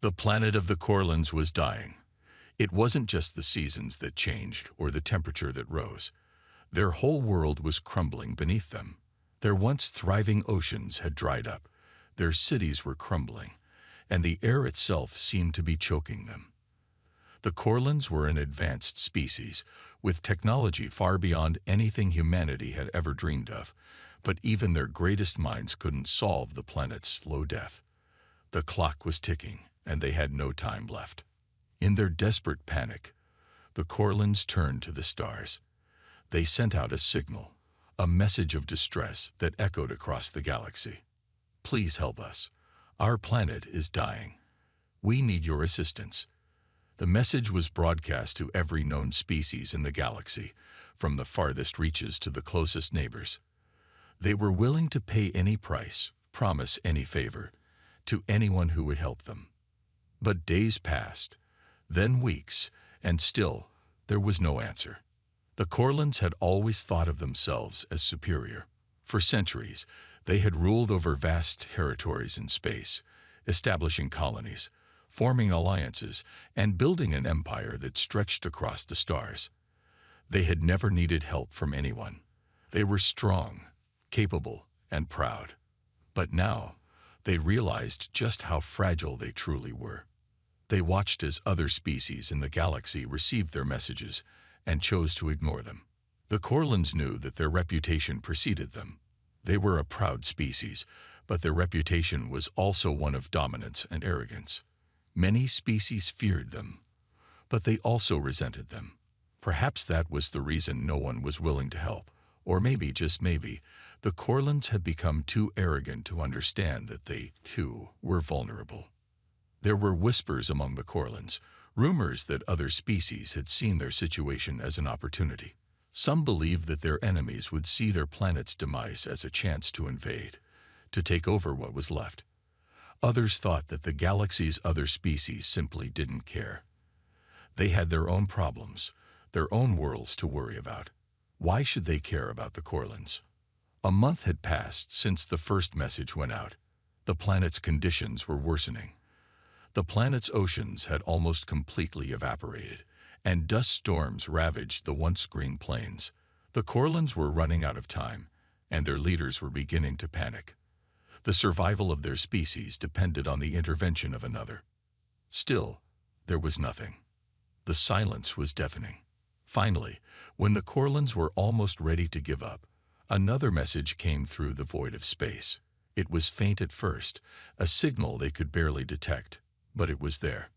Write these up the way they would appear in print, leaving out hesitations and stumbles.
The planet of the Corlins was dying. It wasn't just the seasons that changed or the temperature that rose. Their whole world was crumbling beneath them. Their once thriving oceans had dried up, their cities were crumbling, and the air itself seemed to be choking them. The Corlins were an advanced species, with technology far beyond anything humanity had ever dreamed of, but even their greatest minds couldn't solve the planet's slow death. The clock was ticking, and they had no time left. In their desperate panic, the Corlins turned to the stars. They sent out a signal, a message of distress that echoed across the galaxy. "Please help us. Our planet is dying. We need your assistance." The message was broadcast to every known species in the galaxy, from the farthest reaches to the closest neighbors. They were willing to pay any price, promise any favor, to anyone who would help them. But days passed, then weeks, and still there was no answer. The Corlins had always thought of themselves as superior. For centuries, they had ruled over vast territories in space, establishing colonies, forming alliances, and building an empire that stretched across the stars. They had never needed help from anyone. They were strong, capable, and proud. But now, they realized just how fragile they truly were. They watched as other species in the galaxy received their messages and chose to ignore them. The Corlins knew that their reputation preceded them. They were a proud species, but their reputation was also one of dominance and arrogance. Many species feared them, but they also resented them. Perhaps that was the reason no one was willing to help. Or maybe, just maybe, the Corlins had become too arrogant to understand that they, too, were vulnerable. There were whispers among the Corlins, rumors that other species had seen their situation as an opportunity. Some believed that their enemies would see their planet's demise as a chance to invade, to take over what was left. Others thought that the galaxy's other species simply didn't care. They had their own problems, their own worlds to worry about. Why should they care about the Corlins? A month had passed since the first message went out. The planet's conditions were worsening. The planet's oceans had almost completely evaporated, and dust storms ravaged the once green plains. The Corlins were running out of time, and their leaders were beginning to panic. The survival of their species depended on the intervention of another. Still, there was nothing. The silence was deafening. Finally, when the Corlins were almost ready to give up, another message came through the void of space. It was faint at first, a signal they could barely detect, but it was there.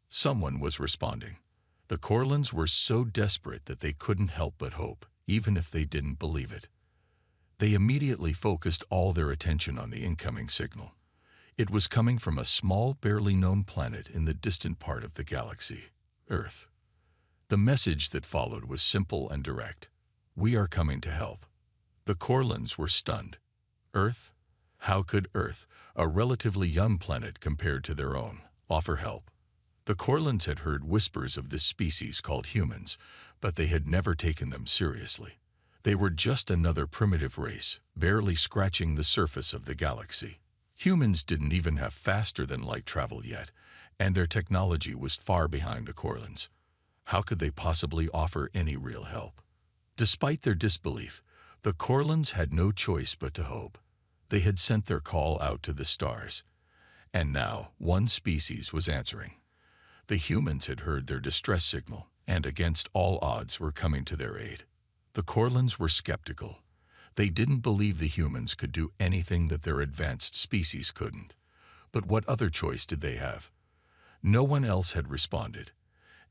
Someone was responding. The Corlins were so desperate that they couldn't help but hope, even if they didn't believe it. They immediately focused all their attention on the incoming signal. It was coming from a small, barely known planet in the distant part of the galaxy, Earth. The message that followed was simple and direct. "We are coming to help." The Corlins were stunned. Earth? How could Earth, a relatively young planet compared to their own, offer help? The Corlins had heard whispers of this species called humans, but they had never taken them seriously. They were just another primitive race, barely scratching the surface of the galaxy. Humans didn't even have faster-than-light travel yet, and their technology was far behind the Corlins. How could they possibly offer any real help? Despite their disbelief, the Corlins had no choice but to hope. They had sent their call out to the stars, and now one species was answering. The humans had heard their distress signal, and against all odds were coming to their aid. The Corlins were skeptical. They didn't believe the humans could do anything that their advanced species couldn't. But what other choice did they have? No one else had responded,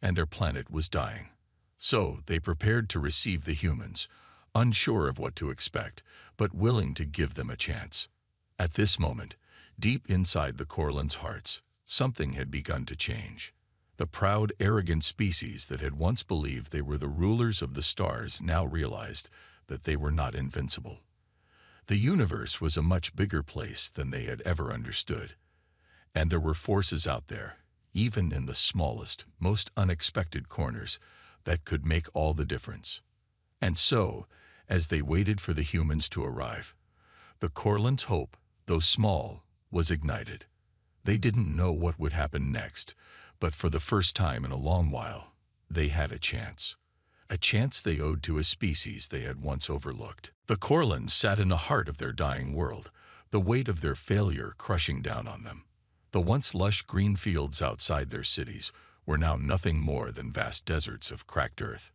and their planet was dying. So they prepared to receive the humans, unsure of what to expect, but willing to give them a chance. At this moment, deep inside the Corlins' hearts, something had begun to change. The proud, arrogant species that had once believed they were the rulers of the stars now realized that they were not invincible. The universe was a much bigger place than they had ever understood, and there were forces out there, even in the smallest, most unexpected corners, that could make all the difference. And so, as they waited for the humans to arrive, the Corlins' hope, though small, was ignited. They didn't know what would happen next, but for the first time in a long while, they had a chance. A chance they owed to a species they had once overlooked. The Corlands sat in the heart of their dying world, the weight of their failure crushing down on them. The once lush green fields outside their cities were now nothing more than vast deserts of cracked earth.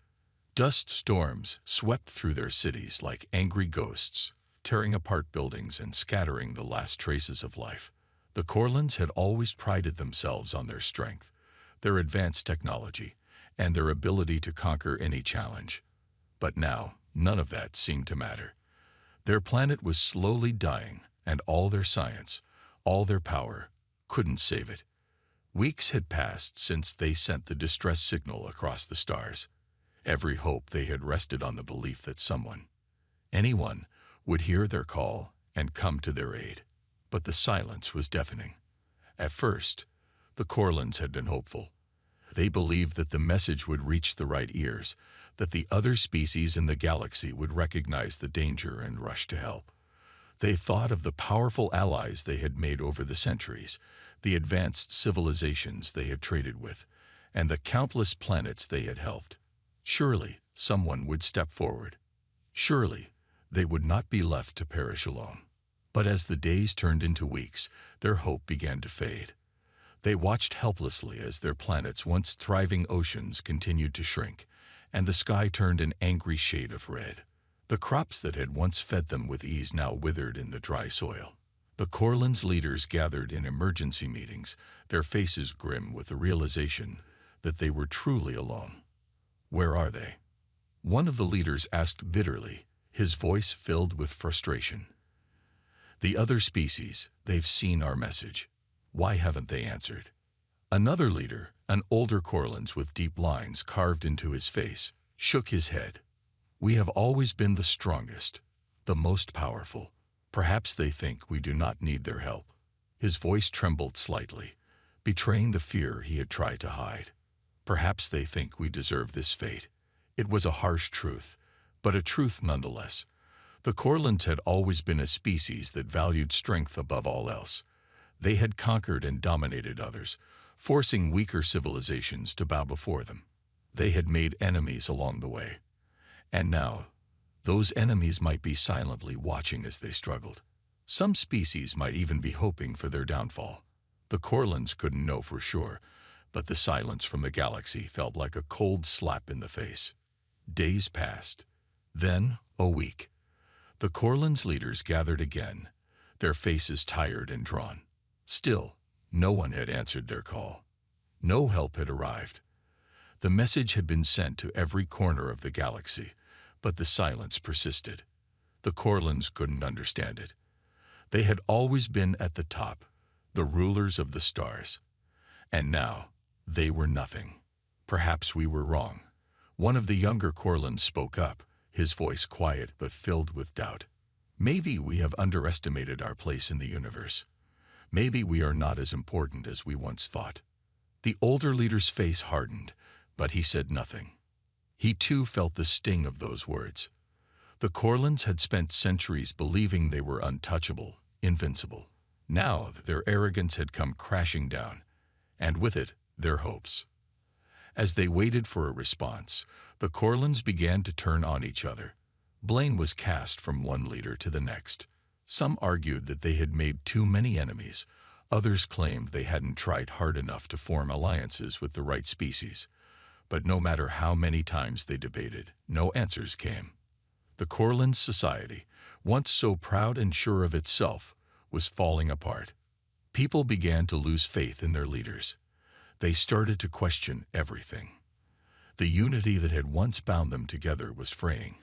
Dust storms swept through their cities like angry ghosts, tearing apart buildings and scattering the last traces of life. The Corlands had always prided themselves on their strength, their advanced technology, and their ability to conquer any challenge. But now, none of that seemed to matter. Their planet was slowly dying, and all their science, all their power, couldn't save it. Weeks had passed since they sent the distress signal across the stars. Every hope they had rested on the belief that someone, anyone, would hear their call and come to their aid. But the silence was deafening. At first, the Corlands had been hopeful. They believed that the message would reach the right ears, that the other species in the galaxy would recognize the danger and rush to help. They thought of the powerful allies they had made over the centuries, the advanced civilizations they had traded with, and the countless planets they had helped. Surely someone would step forward. Surely they would not be left to perish alone. But as the days turned into weeks, their hope began to fade. They watched helplessly as their planet's once thriving oceans continued to shrink, and the sky turned an angry shade of red. The crops that had once fed them with ease now withered in the dry soil. The Corlands' leaders gathered in emergency meetings, their faces grim with the realization that they were truly alone. "Where are they?" One of the leaders asked bitterly, his voice filled with frustration. "The other species, they've seen our message. Why haven't they answered?" Another leader, an older Corlands with deep lines carved into his face, shook his head. "We have always been the strongest, the most powerful. Perhaps they think we do not need their help." His voice trembled slightly, betraying the fear he had tried to hide. "Perhaps they think we deserve this fate." It was a harsh truth, but a truth nonetheless. The Corlands had always been a species that valued strength above all else. They had conquered and dominated others, forcing weaker civilizations to bow before them. They had made enemies along the way. And now, those enemies might be silently watching as they struggled. Some species might even be hoping for their downfall. The Corlands couldn't know for sure, but the silence from the galaxy felt like a cold slap in the face. Days passed. Then, a week. The Corlands' leaders gathered again, their faces tired and drawn. Still, no one had answered their call. No help had arrived. The message had been sent to every corner of the galaxy, but the silence persisted. The Corlands couldn't understand it. They had always been at the top, the rulers of the stars. And now, they were nothing. "Perhaps we were wrong." One of the younger Corlands spoke up, his voice quiet but filled with doubt. "Maybe we have underestimated our place in the universe. Maybe we are not as important as we once thought." The older leader's face hardened, but he said nothing. He too felt the sting of those words. The Corlands had spent centuries believing they were untouchable, invincible. Now their arrogance had come crashing down, and with it, their hopes. As they waited for a response, the Corlands began to turn on each other. Blame was cast from one leader to the next. Some argued that they had made too many enemies. Others claimed they hadn't tried hard enough to form alliances with the right species. But no matter how many times they debated, no answers came. The Corlands society, once so proud and sure of itself, was falling apart. People began to lose faith in their leaders. They started to question everything. The unity that had once bound them together was fraying,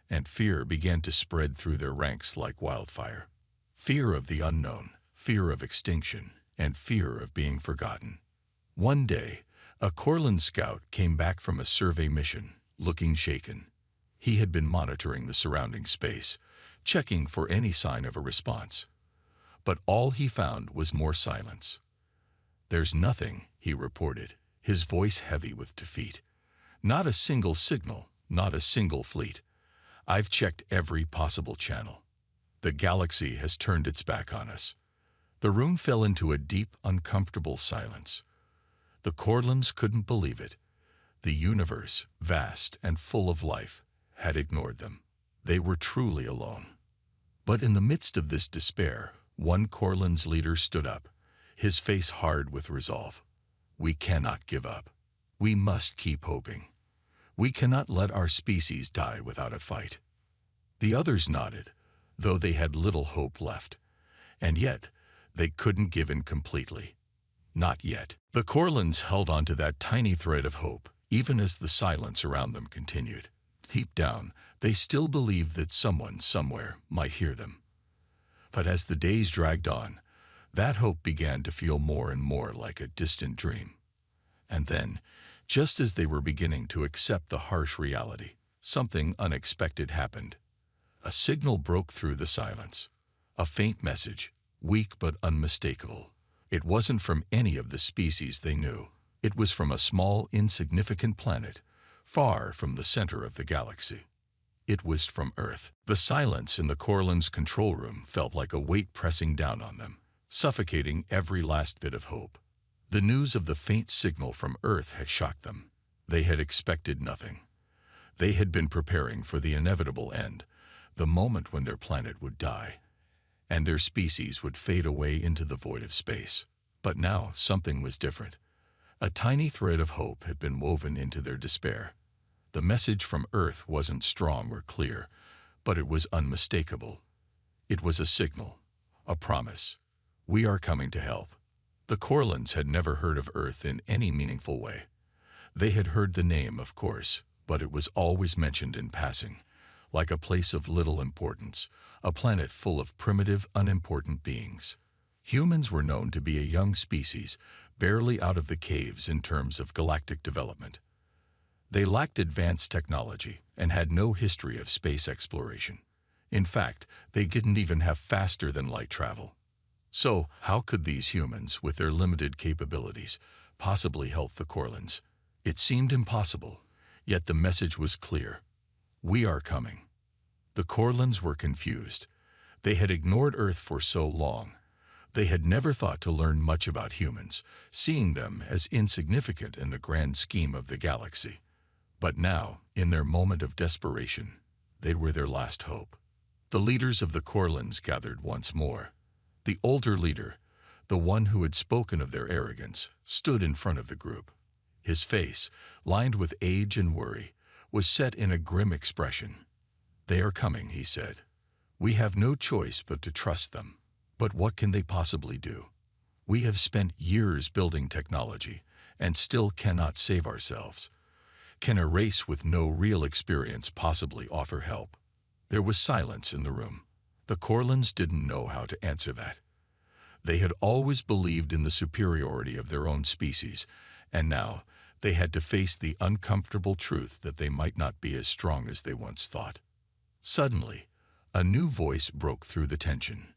and fear began to spread through their ranks like wildfire. Fear of the unknown, fear of extinction, and fear of being forgotten. One day, a Corland scout came back from a survey mission, looking shaken. He had been monitoring the surrounding space, checking for any sign of a response. But all he found was more silence. "There's nothing," he reported, his voice heavy with defeat. "Not a single signal, not a single fleet. I've checked every possible channel. The galaxy has turned its back on us." The room fell into a deep, uncomfortable silence. The Corlins couldn't believe it. The universe, vast and full of life, had ignored them. They were truly alone. But in the midst of this despair, one Corlins leader stood up, his face hard with resolve. "We cannot give up. We must keep hoping. We cannot let our species die without a fight." The others nodded, though they had little hope left. And yet, they couldn't give in completely. Not yet. The Corlins held on to that tiny thread of hope, even as the silence around them continued. Deep down, they still believed that someone, somewhere, might hear them. But as the days dragged on, that hope began to feel more and more like a distant dream. And then, just as they were beginning to accept the harsh reality, something unexpected happened. A signal broke through the silence. A faint message, weak but unmistakable. It wasn't from any of the species they knew. It was from a small, insignificant planet, far from the center of the galaxy. It was from Earth. The silence in the Corlins' control room felt like a weight pressing down on them, suffocating every last bit of hope. The news of the faint signal from Earth had shocked them. They had expected nothing. They had been preparing for the inevitable end, the moment when their planet would die, and their species would fade away into the void of space. But now something was different. A tiny thread of hope had been woven into their despair. The message from Earth wasn't strong or clear, but it was unmistakable. It was a signal, a promise. "We are coming to help." The Corlins had never heard of Earth in any meaningful way. They had heard the name, of course, but it was always mentioned in passing, like a place of little importance, a planet full of primitive, unimportant beings. Humans were known to be a young species, barely out of the caves in terms of galactic development. They lacked advanced technology and had no history of space exploration. In fact, they didn't even have faster-than-light travel. So, how could these humans, with their limited capabilities, possibly help the Corlins? It seemed impossible, yet the message was clear. "We are coming." The Corlins were confused. They had ignored Earth for so long. They had never thought to learn much about humans, seeing them as insignificant in the grand scheme of the galaxy. But now, in their moment of desperation, they were their last hope. The leaders of the Corlins gathered once more. The older leader, the one who had spoken of their arrogance, stood in front of the group. His face, lined with age and worry, was set in a grim expression. "They are coming," he said. "We have no choice but to trust them. But what can they possibly do? We have spent years building technology and still cannot save ourselves. Can a race with no real experience possibly offer help?" There was silence in the room. The Corlins didn't know how to answer that. They had always believed in the superiority of their own species, and now they had to face the uncomfortable truth that they might not be as strong as they once thought. Suddenly, a new voice broke through the tension.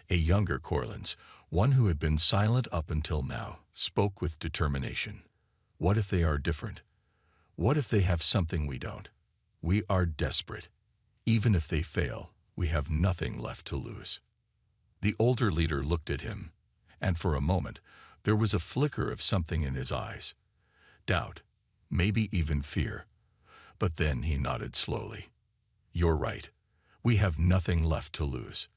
A younger Corlins, one who had been silent up until now, spoke with determination. "What if they are different? What if they have something we don't? We are desperate. Even if they fail, we have nothing left to lose." The older leader looked at him, and for a moment, there was a flicker of something in his eyes. Doubt, maybe even fear. But then he nodded slowly. "You're right. We have nothing left to lose.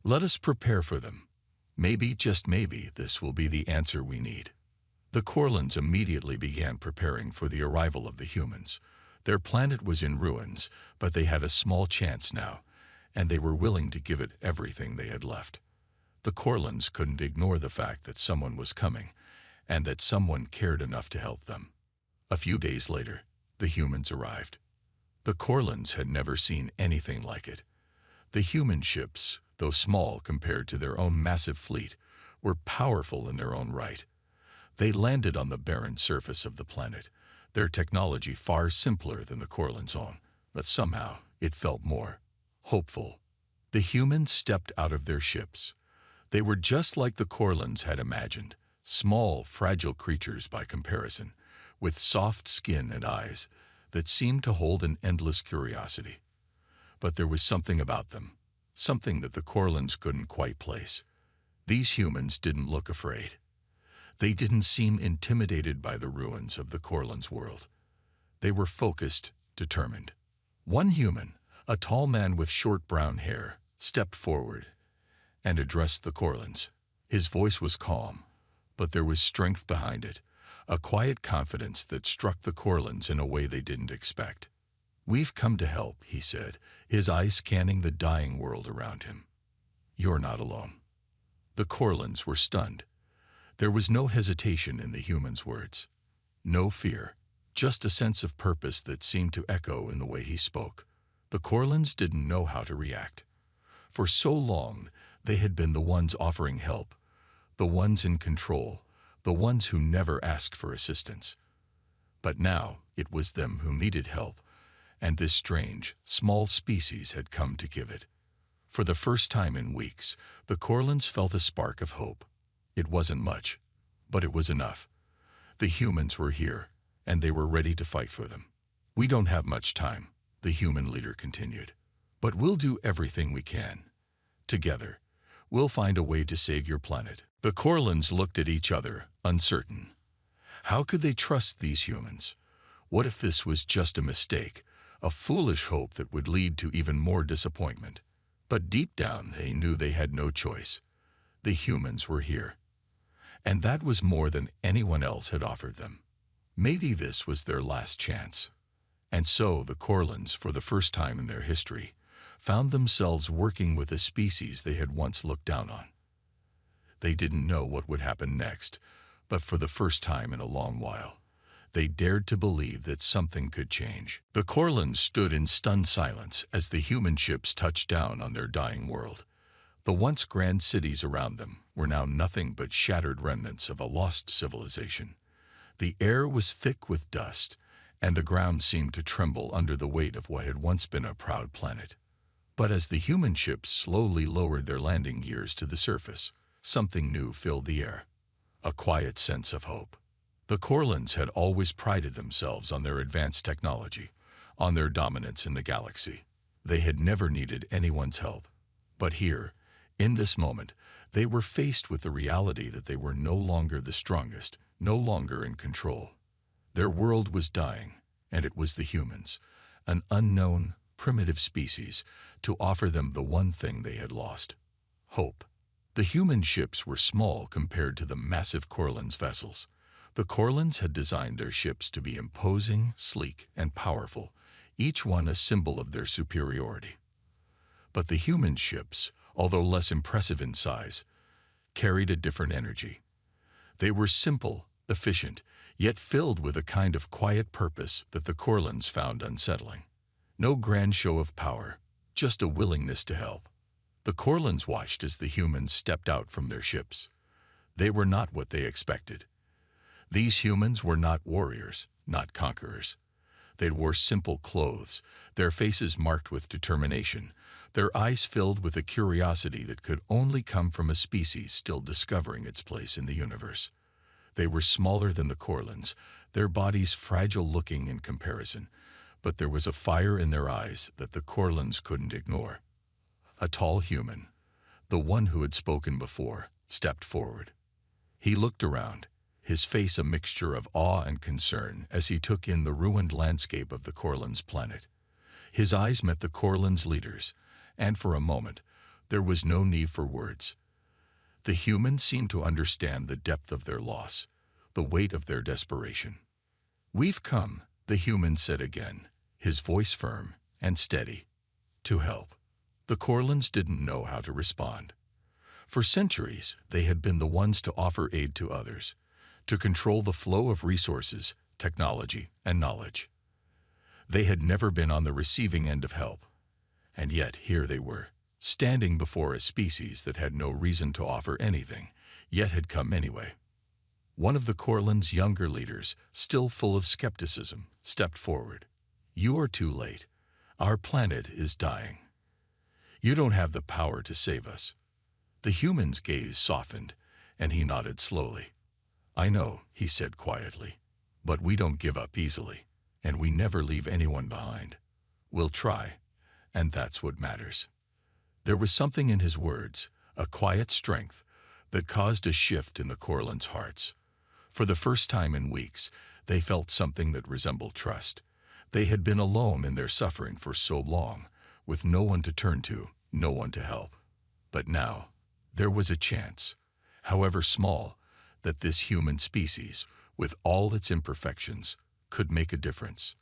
Let us prepare for them. Maybe, just maybe, this will be the answer we need." The Corlins immediately began preparing for the arrival of the humans. Their planet was in ruins, but they had a small chance now, and they were willing to give it everything they had left. The Corlins couldn't ignore the fact that someone was coming, and that someone cared enough to help them. A few days later, the humans arrived. The Corlins had never seen anything like it. The human ships, though small compared to their own massive fleet, were powerful in their own right. They landed on the barren surface of the planet, their technology far simpler than the Corlins' own, but somehow it felt more hopeful. The humans stepped out of their ships. They were just like the Corlins had imagined, small, fragile creatures by comparison, with soft skin and eyes that seemed to hold an endless curiosity. But there was something about them, something that the Corlins couldn't quite place. These humans didn't look afraid. They didn't seem intimidated by the ruins of the Corlan's world. They were focused, determined. One human, a tall man with short brown hair, stepped forward and addressed the Corlans. His voice was calm, but there was strength behind it, a quiet confidence that struck the Corlans in a way they didn't expect. "We've come to help," he said, his eyes scanning the dying world around him. "You're not alone." The Corlans were stunned. There was no hesitation in the human's words. No fear, just a sense of purpose that seemed to echo in the way he spoke. The Corlans didn't know how to react. For so long, they had been the ones offering help, the ones in control, the ones who never asked for assistance. But now it was them who needed help, and this strange, small species had come to give it. For the first time in weeks, the Corlans felt a spark of hope. It wasn't much, but it was enough. The humans were here, and they were ready to fight for them. "We don't have much time," the human leader continued, "but we'll do everything we can. Together, we'll find a way to save your planet." The Corlans looked at each other, uncertain. How could they trust these humans? What if this was just a mistake, a foolish hope that would lead to even more disappointment? But deep down, they knew they had no choice. The humans were here, and that was more than anyone else had offered them. Maybe this was their last chance. And so the Corlans, for the first time in their history, found themselves working with a species they had once looked down on. They didn't know what would happen next, but for the first time in a long while, they dared to believe that something could change. The Corlans stood in stunned silence as the human ships touched down on their dying world. The once grand cities around them were now nothing but shattered remnants of a lost civilization. The air was thick with dust, and the ground seemed to tremble under the weight of what had once been a proud planet. But as the human ships slowly lowered their landing gears to the surface, something new filled the air, a quiet sense of hope. The Corlans had always prided themselves on their advanced technology, on their dominance in the galaxy. They had never needed anyone's help. But here, in this moment, they were faced with the reality that they were no longer the strongest, no longer in control. Their world was dying, and it was the humans, an unknown, primitive species, to offer them the one thing they had lost: hope. The human ships were small compared to the massive Corlans vessels. The Corlans had designed their ships to be imposing, sleek, and powerful, each one a symbol of their superiority. But the human ships, although less impressive in size, carried a different energy. They were simple, efficient, yet filled with a kind of quiet purpose that the Corlans found unsettling. No grand show of power, just a willingness to help. The Corlans watched as the humans stepped out from their ships. They were not what they expected. These humans were not warriors, not conquerors. They wore simple clothes, their faces marked with determination, their eyes filled with a curiosity that could only come from a species still discovering its place in the universe. They were smaller than the Corlans, their bodies fragile-looking in comparison, but there was a fire in their eyes that the Corlans couldn't ignore. A tall human, the one who had spoken before, stepped forward. He looked around, his face a mixture of awe and concern as he took in the ruined landscape of the Corlans' planet. His eyes met the Corlans' leaders, and for a moment, there was no need for words. The humans seemed to understand the depth of their loss, the weight of their desperation. "We've come," the human said again, his voice firm and steady, "to help." The Corlans didn't know how to respond. For centuries, they had been the ones to offer aid to others, to control the flow of resources, technology, and knowledge. They had never been on the receiving end of help, and yet here they were, standing before a species that had no reason to offer anything, yet had come anyway. One of the Corlans' younger leaders, still full of skepticism, stepped forward. "You are too late. Our planet is dying. You don't have the power to save us." The human's gaze softened, and he nodded slowly. "I know," he said quietly, "but we don't give up easily, and we never leave anyone behind. We'll try, and that's what matters." There was something in his words, a quiet strength, that caused a shift in the Corlins' hearts. For the first time in weeks, they felt something that resembled trust. They had been alone in their suffering for so long, with no one to turn to, no one to help. But now, there was a chance, however small, that this human species, with all its imperfections, could make a difference.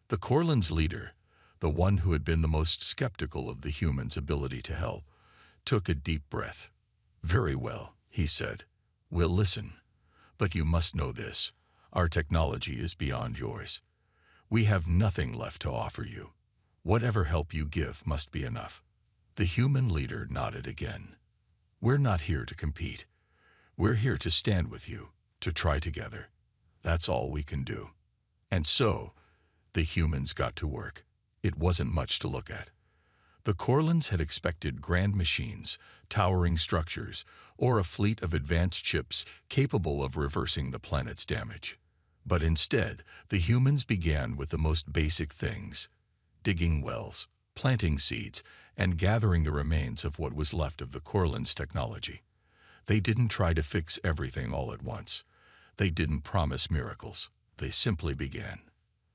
The Corlins' leader, the one who had been the most skeptical of the humans' ability to help, took a deep breath. "Very well," he said. "We'll listen. But you must know this. Our technology is beyond yours. We have nothing left to offer you. Whatever help you give must be enough." The human leader nodded again. "We're not here to compete. We're here to stand with you, to try together. That's all we can do." And so, the humans got to work. It wasn't much to look at. The Corlins had expected grand machines, towering structures, or a fleet of advanced ships capable of reversing the planet's damage. But instead, the humans began with the most basic things: digging wells, planting seeds, and gathering the remains of what was left of the Corlins' technology. They didn't try to fix everything all at once. They didn't promise miracles. They simply began.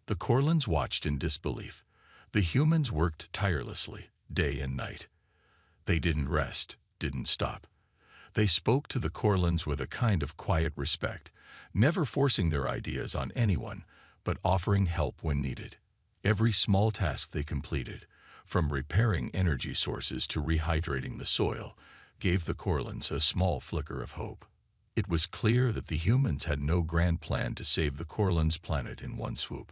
The Corlins watched in disbelief. The humans worked tirelessly, day and night. They didn't rest, didn't stop. They spoke to the Corlins with a kind of quiet respect, never forcing their ideas on anyone, but offering help when needed. Every small task they completed, from repairing energy sources to rehydrating the soil, gave the Corlins a small flicker of hope. It was clear that the humans had no grand plan to save the Corlins' planet in one swoop.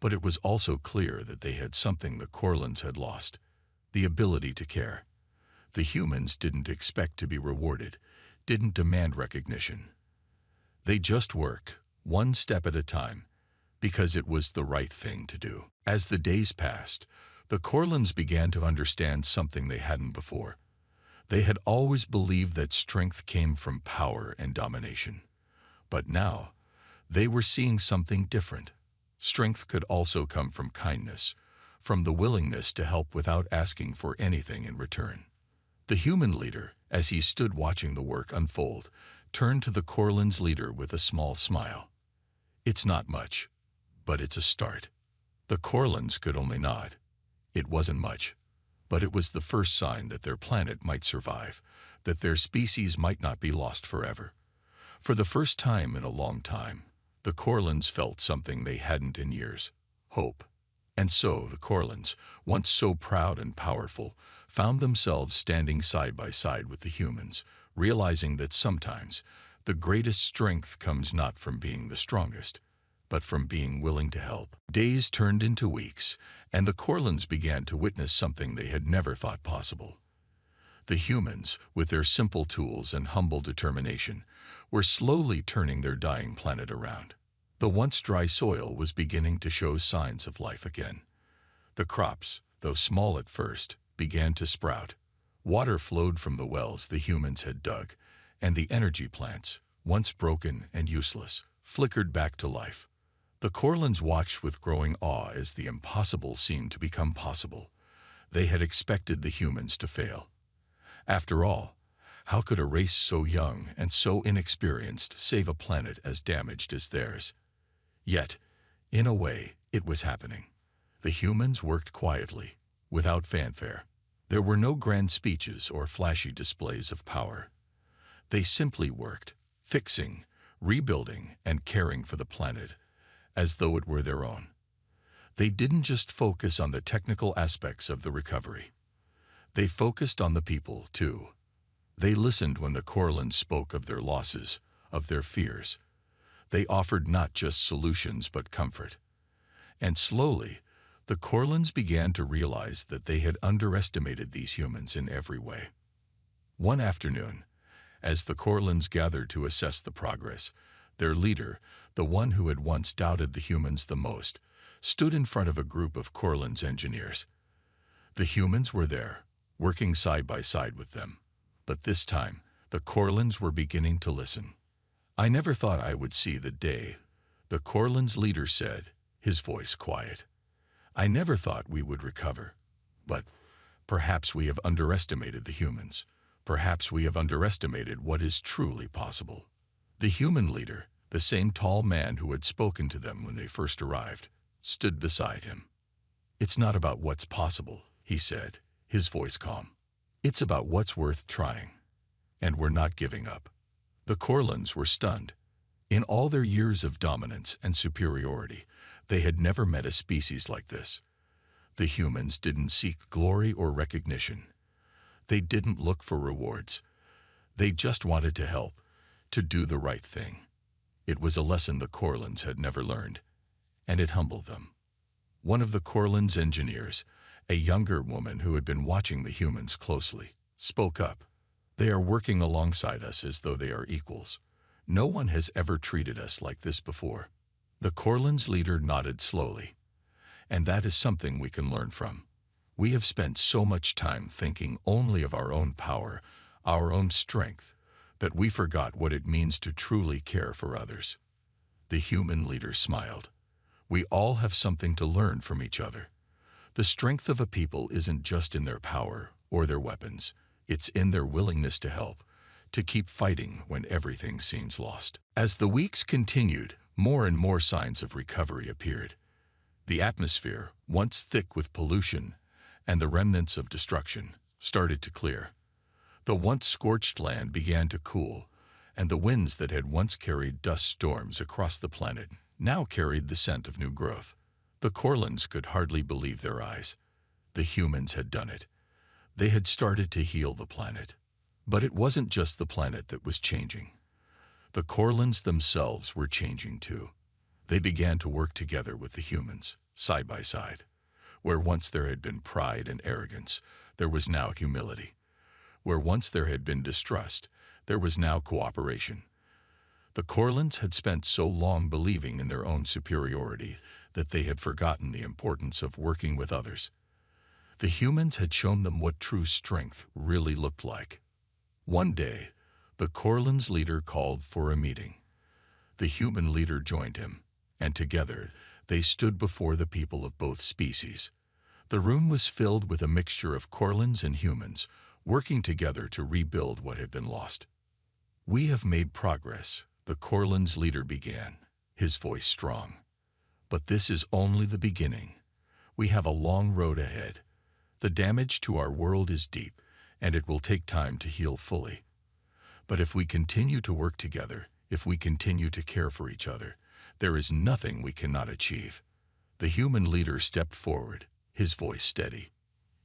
But it was also clear that they had something the Corlins had lost: the ability to care. The humans didn't expect to be rewarded, didn't demand recognition. They just worked, one step at a time, because it was the right thing to do. As the days passed, the Corlins began to understand something they hadn't before. They had always believed that strength came from power and domination. But now, they were seeing something different. Strength could also come from kindness, from the willingness to help without asking for anything in return. The human leader, as he stood watching the work unfold, turned to the Corlins' leader with a small smile. "It's not much, but it's a start." The Corlins could only nod. It wasn't much, but it was the first sign that their planet might survive, that their species might not be lost forever. For the first time in a long time, the Corlins felt something they hadn't in years: hope. And so the Corlins, once so proud and powerful, found themselves standing side by side with the humans, realizing that sometimes the greatest strength comes not from being the strongest, but from being willing to help. Days turned into weeks, and the Corlins began to witness something they had never thought possible. The humans, with their simple tools and humble determination, were slowly turning their dying planet around. The once dry soil was beginning to show signs of life again. The crops, though small at first, began to sprout. Water flowed from the wells the humans had dug, and the energy plants, once broken and useless, flickered back to life. The Corlins watched with growing awe as the impossible seemed to become possible. They had expected the humans to fail. After all, how could a race so young and so inexperienced save a planet as damaged as theirs? Yet, in a way, it was happening. The humans worked quietly, without fanfare. There were no grand speeches or flashy displays of power. They simply worked, fixing, rebuilding, and caring for the planet, as though it were their own. They didn't just focus on the technical aspects of the recovery. They focused on the people, too. They listened when the Corlins spoke of their losses, of their fears. They offered not just solutions but comfort. And slowly, the Corlins began to realize that they had underestimated these humans in every way. One afternoon, as the Corlins gathered to assess the progress, their leader, the one who had once doubted the humans the most, stood in front of a group of Corlins engineers. The humans were there, working side by side with them. But this time, the Corlins were beginning to listen. "I never thought I would see the day," the Corlins leader said, his voice quiet. "I never thought we would recover. But perhaps we have underestimated the humans. Perhaps we have underestimated what is truly possible. The human leader, the same tall man who had spoken to them when they first arrived, stood beside him. "It's not about what's possible," he said, his voice calm. "It's about what's worth trying. And we're not giving up." The Corlins were stunned. In all their years of dominance and superiority, they had never met a species like this. The humans didn't seek glory or recognition. They didn't look for rewards. They just wanted to help, to do the right thing. It was a lesson the Corlins had never learned, and it humbled them. One of the Corlins' engineers, a younger woman who had been watching the humans closely, spoke up. "They are working alongside us as though they are equals. No one has ever treated us like this before." The Corlins' leader nodded slowly. "And that is something we can learn from. We have spent so much time thinking only of our own power, our own strength, that we forgot what it means to truly care for others." The human leader smiled. "We all have something to learn from each other. The strength of a people isn't just in their power or their weapons. It's in their willingness to help, to keep fighting when everything seems lost." As the weeks continued, more and more signs of recovery appeared. The atmosphere, once thick with pollution and the remnants of destruction, started to clear. The once scorched land began to cool, and the winds that had once carried dust storms across the planet now carried the scent of new growth. The Corlins could hardly believe their eyes. The humans had done it. They had started to heal the planet. But it wasn't just the planet that was changing. The Corlins themselves were changing too. They began to work together with the humans, side by side. Where once there had been pride and arrogance, there was now humility. Where once there had been distrust, there was now cooperation. The Corlins had spent so long believing in their own superiority that they had forgotten the importance of working with others. The humans had shown them what true strength really looked like. One day, the Corlins' leader called for a meeting. The human leader joined him, and together they stood before the people of both species. The room was filled with a mixture of Corlins and humans, working together to rebuild what had been lost. "We have made progress," the Corlins' leader began, his voice strong. "But this is only the beginning. We have a long road ahead. The damage to our world is deep, and it will take time to heal fully. But if we continue to work together, if we continue to care for each other, there is nothing we cannot achieve." The human leader stepped forward, his voice steady.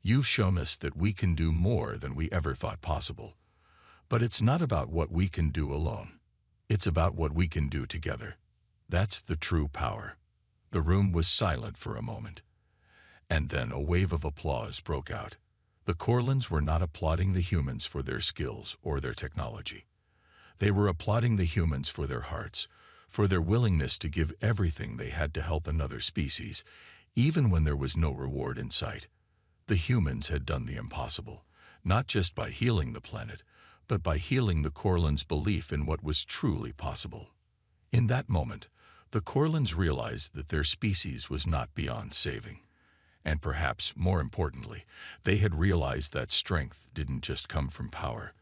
"You've shown us that we can do more than we ever thought possible. But it's not about what we can do alone. It's about what we can do together. That's the true power." The room was silent for a moment. And then a wave of applause broke out. The Corlins were not applauding the humans for their skills or their technology. They were applauding the humans for their hearts, for their willingness to give everything they had to help another species, even when there was no reward in sight. The humans had done the impossible, not just by healing the planet, but by healing the Corlins' belief in what was truly possible. In that moment, the Corlins realized that their species was not beyond saving. And perhaps, more importantly, they had realized that strength didn't just come from power.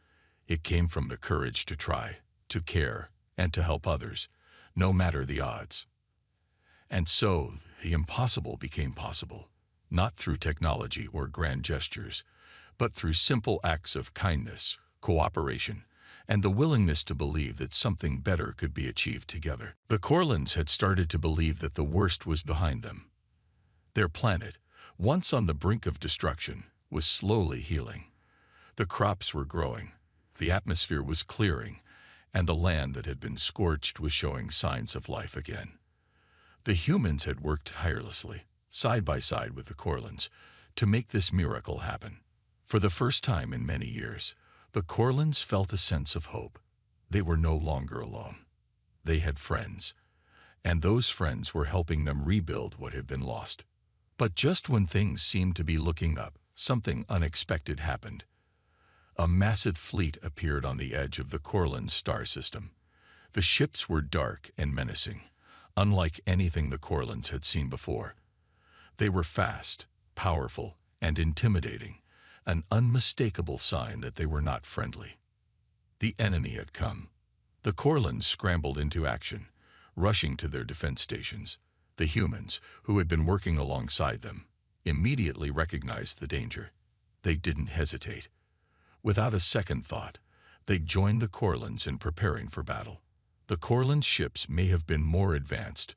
It came from the courage to try, to care, and to help others, no matter the odds. And so, the impossible became possible, not through technology or grand gestures, but through simple acts of kindness, cooperation, and the willingness to believe that something better could be achieved together. The Corlins had started to believe that the worst was behind them. Their planet, once on the brink of destruction, was slowly healing. The crops were growing, the atmosphere was clearing, and the land that had been scorched was showing signs of life again. The humans had worked tirelessly, side by side with the Corlins, to make this miracle happen. For the first time in many years, the Corlins felt a sense of hope. They were no longer alone. They had friends, and those friends were helping them rebuild what had been lost. But just when things seemed to be looking up, something unexpected happened. A massive fleet appeared on the edge of the Corlins star system. The ships were dark and menacing, unlike anything the Corlins had seen before. They were fast, powerful, and intimidating, an unmistakable sign that they were not friendly. The enemy had come. The Corlins scrambled into action, rushing to their defense stations. The humans, who had been working alongside them, immediately recognized the danger. They didn't hesitate. Without a second thought, they joined the Corlins in preparing for battle. The Corlins' ships may have been more advanced,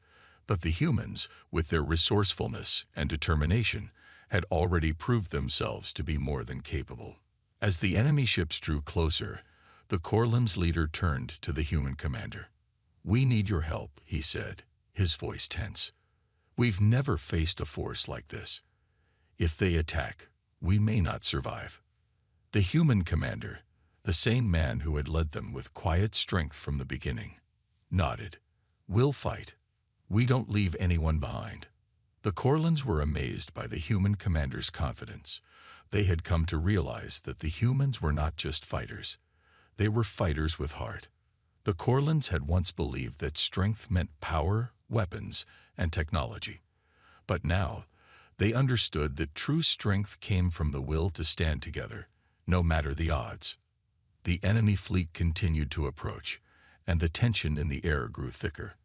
but the humans, with their resourcefulness and determination, had already proved themselves to be more than capable. As the enemy ships drew closer, the Corlins' leader turned to the human commander. "We need your help," he said, his voice tense. "We've never faced a force like this. If they attack, we may not survive." The human commander, the same man who had led them with quiet strength from the beginning, nodded. "We'll fight. We don't leave anyone behind." The Corlins were amazed by the human commander's confidence. They had come to realize that the humans were not just fighters. They were fighters with heart. The Corlins had once believed that strength meant power, weapons, and technology. But now, they understood that true strength came from the will to stand together, no matter the odds. The enemy fleet continued to approach, and the tension in the air grew thicker.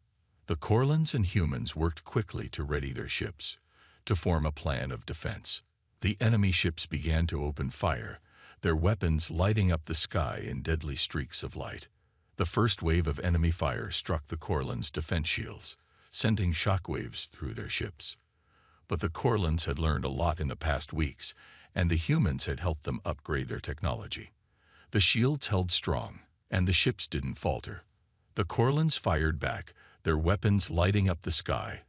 The Corlins and humans worked quickly to ready their ships, to form a plan of defense. The enemy ships began to open fire, their weapons lighting up the sky in deadly streaks of light. The first wave of enemy fire struck the Corlins' defense shields, sending shockwaves through their ships. But the Corlins had learned a lot in the past weeks, and the humans had helped them upgrade their technology. The shields held strong, and the ships didn't falter. The Corlins fired back, their weapons lighting up the sky,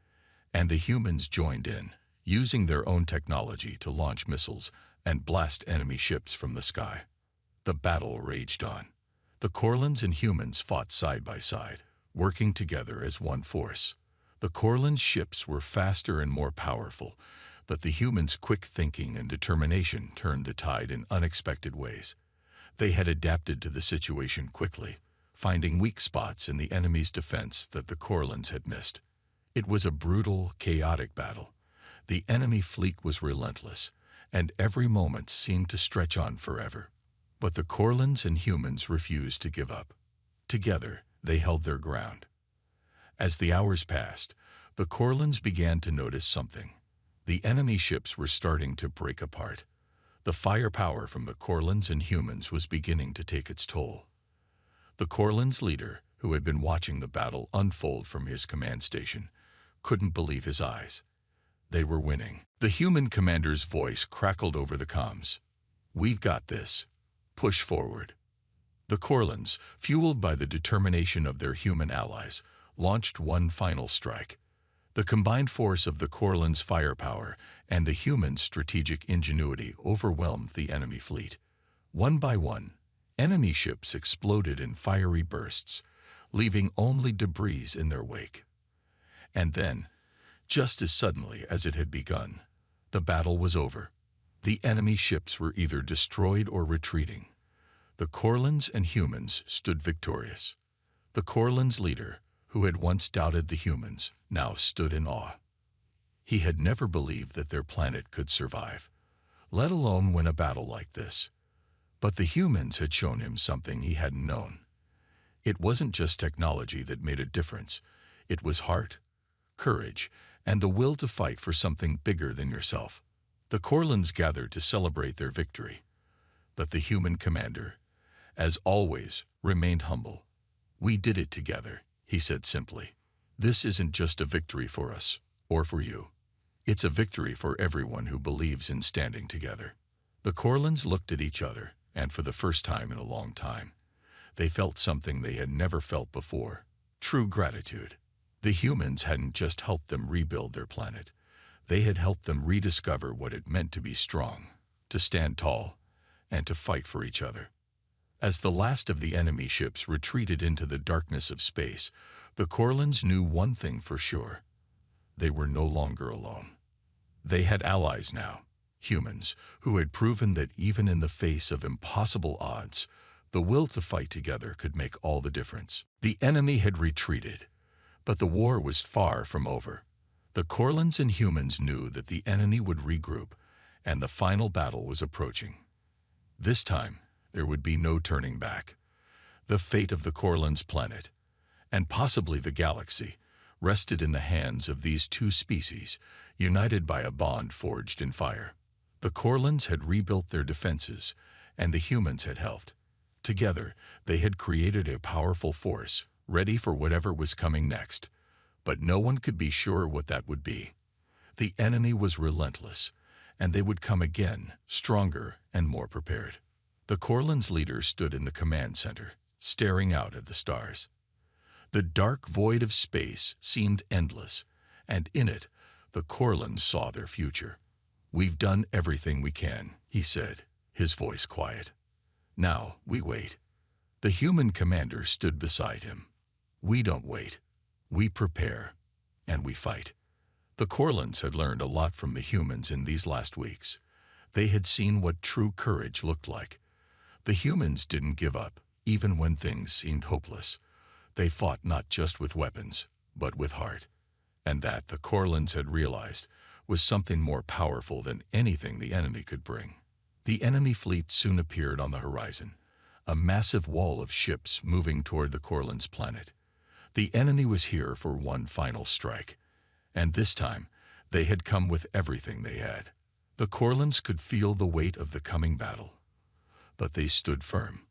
and the humans joined in, using their own technology to launch missiles and blast enemy ships from the sky. The battle raged on. The Corlins and humans fought side by side, working together as one force. The Corlins' ships were faster and more powerful, but the humans' quick thinking and determination turned the tide in unexpected ways. They had adapted to the situation quickly, finding weak spots in the enemy's defense that the Corlins had missed. It was a brutal, chaotic battle. The enemy fleet was relentless, and every moment seemed to stretch on forever. But the Corlins and humans refused to give up. Together, they held their ground. As the hours passed, the Corlins began to notice something. The enemy ships were starting to break apart. The firepower from the Corlins and humans was beginning to take its toll. The Corlins' leader, who had been watching the battle unfold from his command station, couldn't believe his eyes. They were winning. The human commander's voice crackled over the comms. "We've got this. Push forward." The Corlins, fueled by the determination of their human allies, launched one final strike. The combined force of the Corlins' firepower and the humans' strategic ingenuity overwhelmed the enemy fleet. One by one, enemy ships exploded in fiery bursts, leaving only debris in their wake. And then, just as suddenly as it had begun, the battle was over. The enemy ships were either destroyed or retreating. The Corlins and humans stood victorious. The Corlins' leader, who had once doubted the humans, now stood in awe. He had never believed that their planet could survive, let alone win a battle like this. But the humans had shown him something he hadn't known. It wasn't just technology that made a difference. It was heart, courage, and the will to fight for something bigger than yourself. The Corlins gathered to celebrate their victory. But the human commander, as always, remained humble. "We did it together," he said simply. "This isn't just a victory for us, or for you. It's a victory for everyone who believes in standing together." The Corlins looked at each other, and for the first time in a long time, they felt something they had never felt before: true gratitude. The humans hadn't just helped them rebuild their planet. They had helped them rediscover what it meant to be strong, to stand tall, and to fight for each other. As the last of the enemy ships retreated into the darkness of space, the Corlins knew one thing for sure: they were no longer alone. They had allies now, humans, who had proven that even in the face of impossible odds, the will to fight together could make all the difference. The enemy had retreated, but the war was far from over. The Corlins and humans knew that the enemy would regroup, and the final battle was approaching. This time, there would be no turning back. The fate of the Corlan's planet, and possibly the galaxy, rested in the hands of these two species, united by a bond forged in fire. The Corlans had rebuilt their defenses, and the humans had helped. Together, they had created a powerful force, ready for whatever was coming next. But no one could be sure what that would be. The enemy was relentless, and they would come again, stronger and more prepared. The Corlan's leader stood in the command center, staring out at the stars. The dark void of space seemed endless, and in it, the Corlans saw their future. "We've done everything we can," he said, his voice quiet. "Now we wait." The human commander stood beside him. "We don't wait. We prepare, and we fight." The Corlans had learned a lot from the humans in these last weeks. They had seen what true courage looked like. The humans didn't give up, even when things seemed hopeless. They fought not just with weapons, but with heart. And that, the Corlans had realized, was something more powerful than anything the enemy could bring. The enemy fleet soon appeared on the horizon, a massive wall of ships moving toward the Corlan's planet. The enemy was here for one final strike, and this time they had come with everything they had. The Corlans could feel the weight of the coming battle, but they stood firm.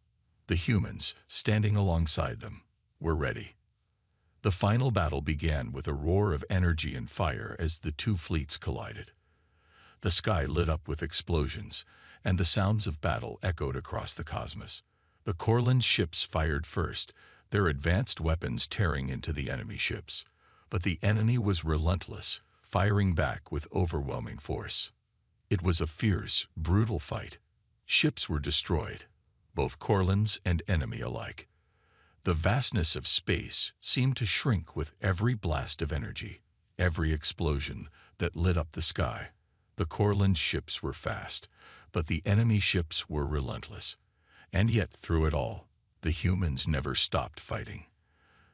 The humans, standing alongside them, were ready. The final battle began with a roar of energy and fire as the two fleets collided. The sky lit up with explosions, and the sounds of battle echoed across the cosmos. The Corlan ships fired first, their advanced weapons tearing into the enemy ships. But the enemy was relentless, firing back with overwhelming force. It was a fierce, brutal fight. Ships were destroyed, both Corlans and enemy alike. The vastness of space seemed to shrink with every blast of energy, every explosion that lit up the sky. The Corlan ships were fast, but the enemy ships were relentless. And yet, through it all, the humans never stopped fighting.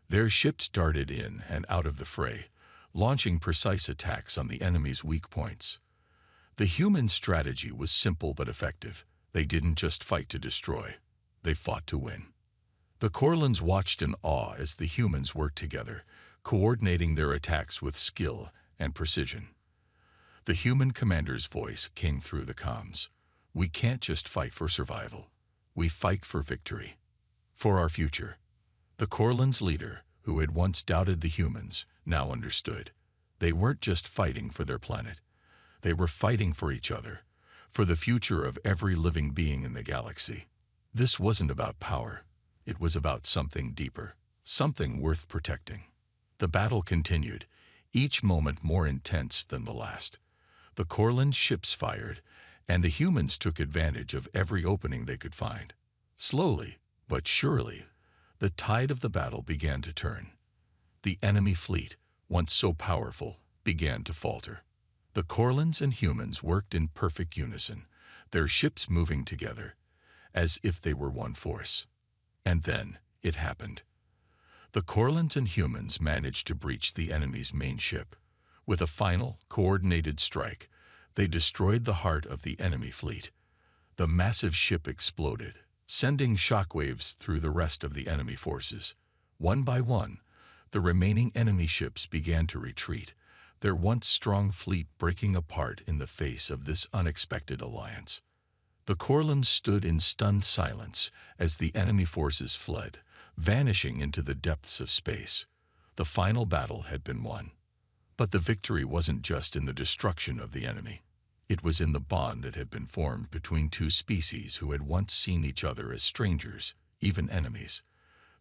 Their ships darted in and out of the fray, launching precise attacks on the enemy's weak points. The human strategy was simple but effective. They didn't just fight to destroy, they fought to win. The Corlans watched in awe as the humans worked together, coordinating their attacks with skill and precision. The human commander's voice came through the comms. "We can't just fight for survival. We fight for victory, for our future." The Corlan's leader, who had once doubted the humans, now understood. They weren't just fighting for their planet. They were fighting for each other, for the future of every living being in the galaxy. This wasn't about power. It was about something deeper, something worth protecting. The battle continued, each moment more intense than the last. The Corlan ships fired, and the humans took advantage of every opening they could find. Slowly, but surely, the tide of the battle began to turn. The enemy fleet, once so powerful, began to falter. The Corlans and humans worked in perfect unison, their ships moving together, as if they were one force. And then it happened. The Corlans and humans managed to breach the enemy's main ship. With a final, coordinated strike, they destroyed the heart of the enemy fleet. The massive ship exploded, sending shockwaves through the rest of the enemy forces. One by one, the remaining enemy ships began to retreat, their once strong fleet breaking apart in the face of this unexpected alliance. The Corlans stood in stunned silence as the enemy forces fled, vanishing into the depths of space. The final battle had been won. But the victory wasn't just in the destruction of the enemy. It was in the bond that had been formed between two species who had once seen each other as strangers, even enemies.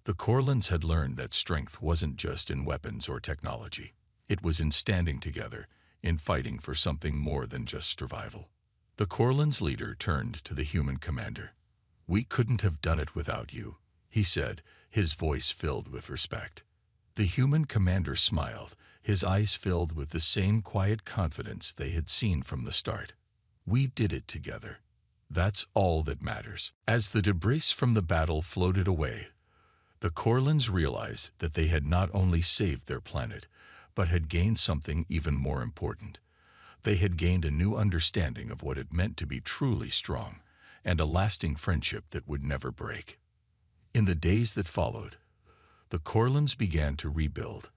The Corlans had learned that strength wasn't just in weapons or technology. It was in standing together, in fighting for something more than just survival. The Corlan's leader turned to the human commander. "We couldn't have done it without you," he said, his voice filled with respect. The human commander smiled, his eyes filled with the same quiet confidence they had seen from the start. "We did it together. That's all that matters." As the debris from the battle floated away, the Corlans realized that they had not only saved their planet, but had gained something even more important. They had gained a new understanding of what it meant to be truly strong, and a lasting friendship that would never break. In the days that followed, the Corlins began to rebuild.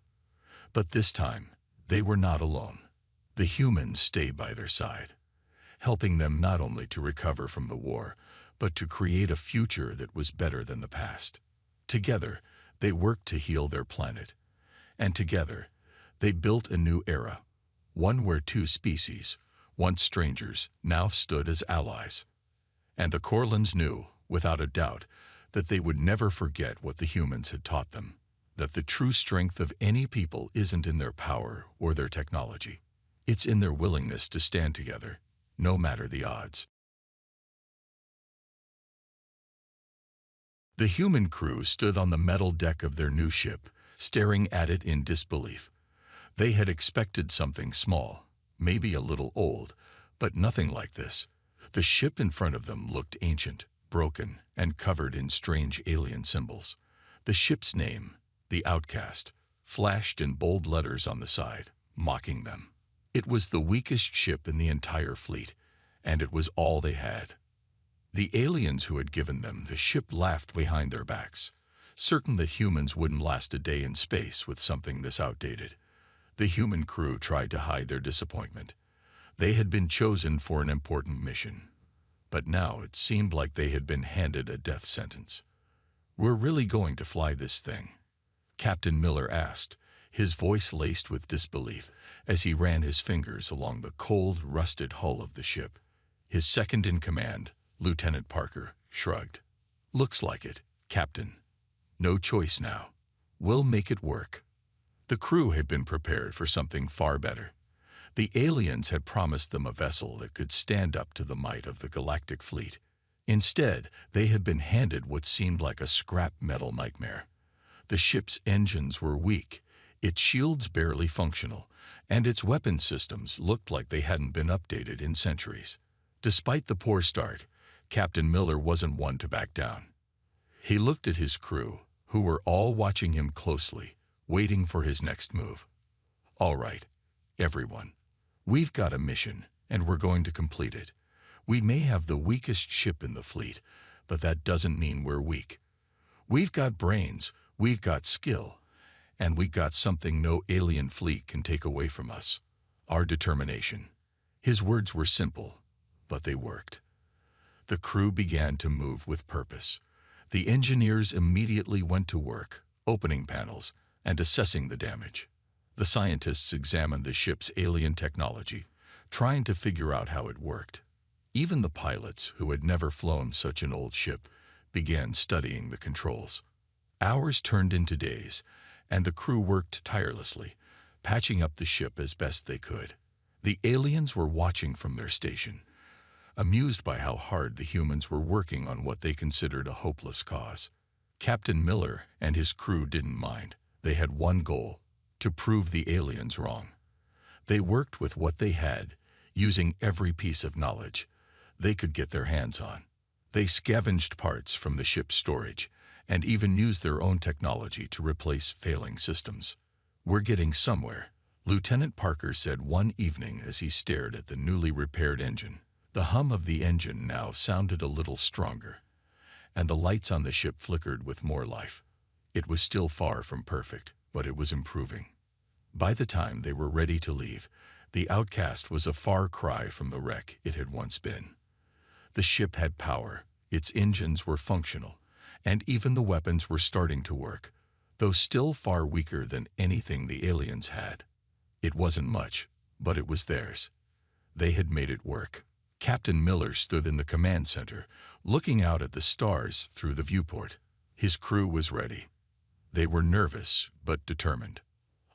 But this time, they were not alone. The humans stayed by their side, helping them not only to recover from the war, but to create a future that was better than the past. Together, they worked to heal their planet, and together, they built a new era, one where two species, once strangers, now stood as allies. And the Corlins knew, without a doubt, that they would never forget what the humans had taught them, that the true strength of any people isn't in their power or their technology. It's in their willingness to stand together, no matter the odds. The human crew stood on the metal deck of their new ship, staring at it in disbelief. They had expected something small, maybe a little old, but nothing like this. The ship in front of them looked ancient, broken, and covered in strange alien symbols. The ship's name, the Outcast, flashed in bold letters on the side, mocking them. It was the weakest ship in the entire fleet, and it was all they had. The aliens who had given them the ship laughed behind their backs, certain that humans wouldn't last a day in space with something this outdated. The human crew tried to hide their disappointment. They had been chosen for an important mission, but now it seemed like they had been handed a death sentence. "We're really going to fly this thing?" Captain Miller asked, his voice laced with disbelief as he ran his fingers along the cold, rusted hull of the ship. His second-in-command, Lieutenant Parker, shrugged. "Looks like it, Captain. No choice now. We'll make it work." The crew had been prepared for something far better. The aliens had promised them a vessel that could stand up to the might of the galactic fleet. Instead, they had been handed what seemed like a scrap metal nightmare. The ship's engines were weak, its shields barely functional, and its weapon systems looked like they hadn't been updated in centuries. Despite the poor start, Captain Miller wasn't one to back down. He looked at his crew, who were all watching him closely, waiting for his next move. "All right, everyone. We've got a mission, and we're going to complete it. We may have the weakest ship in the fleet, but that doesn't mean we're weak. We've got brains, we've got skill, and we've got something no alien fleet can take away from us: our determination." His words were simple, but they worked. The crew began to move with purpose. The engineers immediately went to work, opening panels and assessing the damage. The scientists examined the ship's alien technology, trying to figure out how it worked. Even the pilots, who had never flown such an old ship, began studying the controls. Hours turned into days, and the crew worked tirelessly, patching up the ship as best they could. The aliens were watching from their station, amused by how hard the humans were working on what they considered a hopeless cause. Captain Miller and his crew didn't mind. They had one goal: to prove the aliens wrong. They worked with what they had, using every piece of knowledge they could get their hands on. They scavenged parts from the ship's storage and even used their own technology to replace failing systems. "We're getting somewhere," Lieutenant Parker said one evening as he stared at the newly repaired engine. The hum of the engine now sounded a little stronger, and the lights on the ship flickered with more life. It was still far from perfect, but it was improving. By the time they were ready to leave, the Outcast was a far cry from the wreck it had once been. The ship had power, its engines were functional, and even the weapons were starting to work, though still far weaker than anything the aliens had. It wasn't much, but it was theirs. They had made it work. Captain Miller stood in the command center, looking out at the stars through the viewport. His crew was ready. They were nervous, but determined.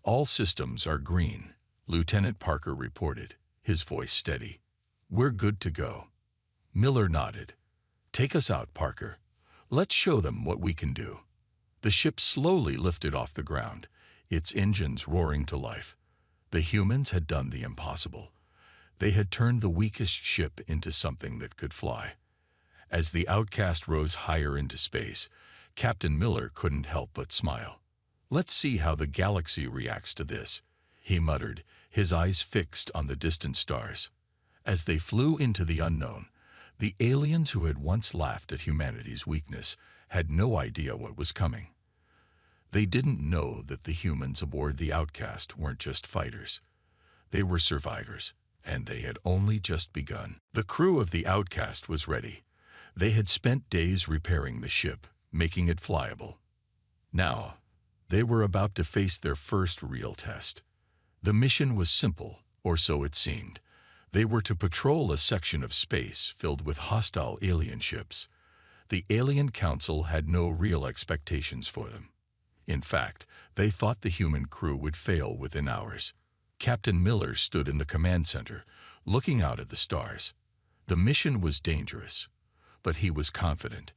"All systems are green," Lieutenant Parker reported, his voice steady. "We're good to go." Miller nodded. "Take us out, Parker. Let's show them what we can do." The ship slowly lifted off the ground, its engines roaring to life. The humans had done the impossible. They had turned the weakest ship into something that could fly. As the Outcast rose higher into space, Captain Miller couldn't help but smile. "Let's see how the galaxy reacts to this." he muttered, his eyes fixed on the distant stars. As they flew into the unknown, the aliens who had once laughed at humanity's weakness had no idea what was coming. They didn't know that the humans aboard the Outcast weren't just fighters. They were survivors, and they had only just begun. The crew of the Outcast was ready. They had spent days repairing the ship, making it flyable. Now, they were about to face their first real test. The mission was simple, or so it seemed. They were to patrol a section of space filled with hostile alien ships. The Alien Council had no real expectations for them. In fact, they thought the human crew would fail within hours. Captain Miller stood in the command center, looking out at the stars. The mission was dangerous, but he was confident.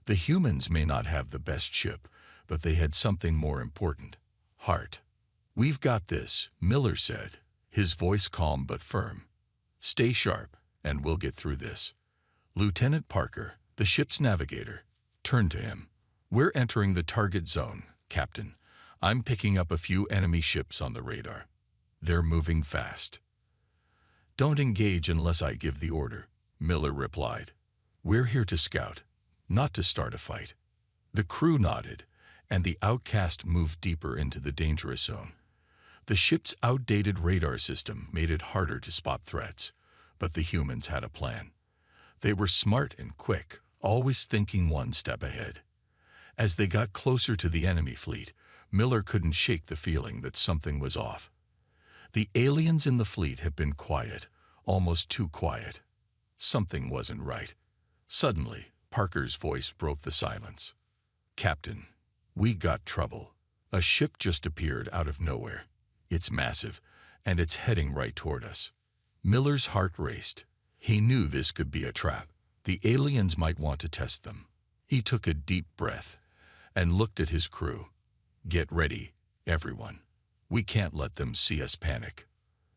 The humans may not have the best ship, but they had something more important: heart. "We've got this," Miller said, his voice calm but firm. "Stay sharp, and we'll get through this." Lieutenant Parker, the ship's navigator, turned to him. "We're entering the target zone, Captain. I'm picking up a few enemy ships on the radar. They're moving fast." "Don't engage unless I give the order," Miller replied. "We're here to scout, not to start a fight." The crew nodded, and the Outcast moved deeper into the dangerous zone. The ship's outdated radar system made it harder to spot threats, but the humans had a plan. They were smart and quick, always thinking one step ahead. As they got closer to the enemy fleet, Miller couldn't shake the feeling that something was off. The aliens in the fleet had been quiet, almost too quiet. Something wasn't right. Suddenly, Parker's voice broke the silence. "Captain, we got trouble. A ship just appeared out of nowhere. It's massive, and it's heading right toward us." Miller's heart raced. He knew this could be a trap. The aliens might want to test them. He took a deep breath and looked at his crew. "Get ready, everyone. We can't let them see us panic."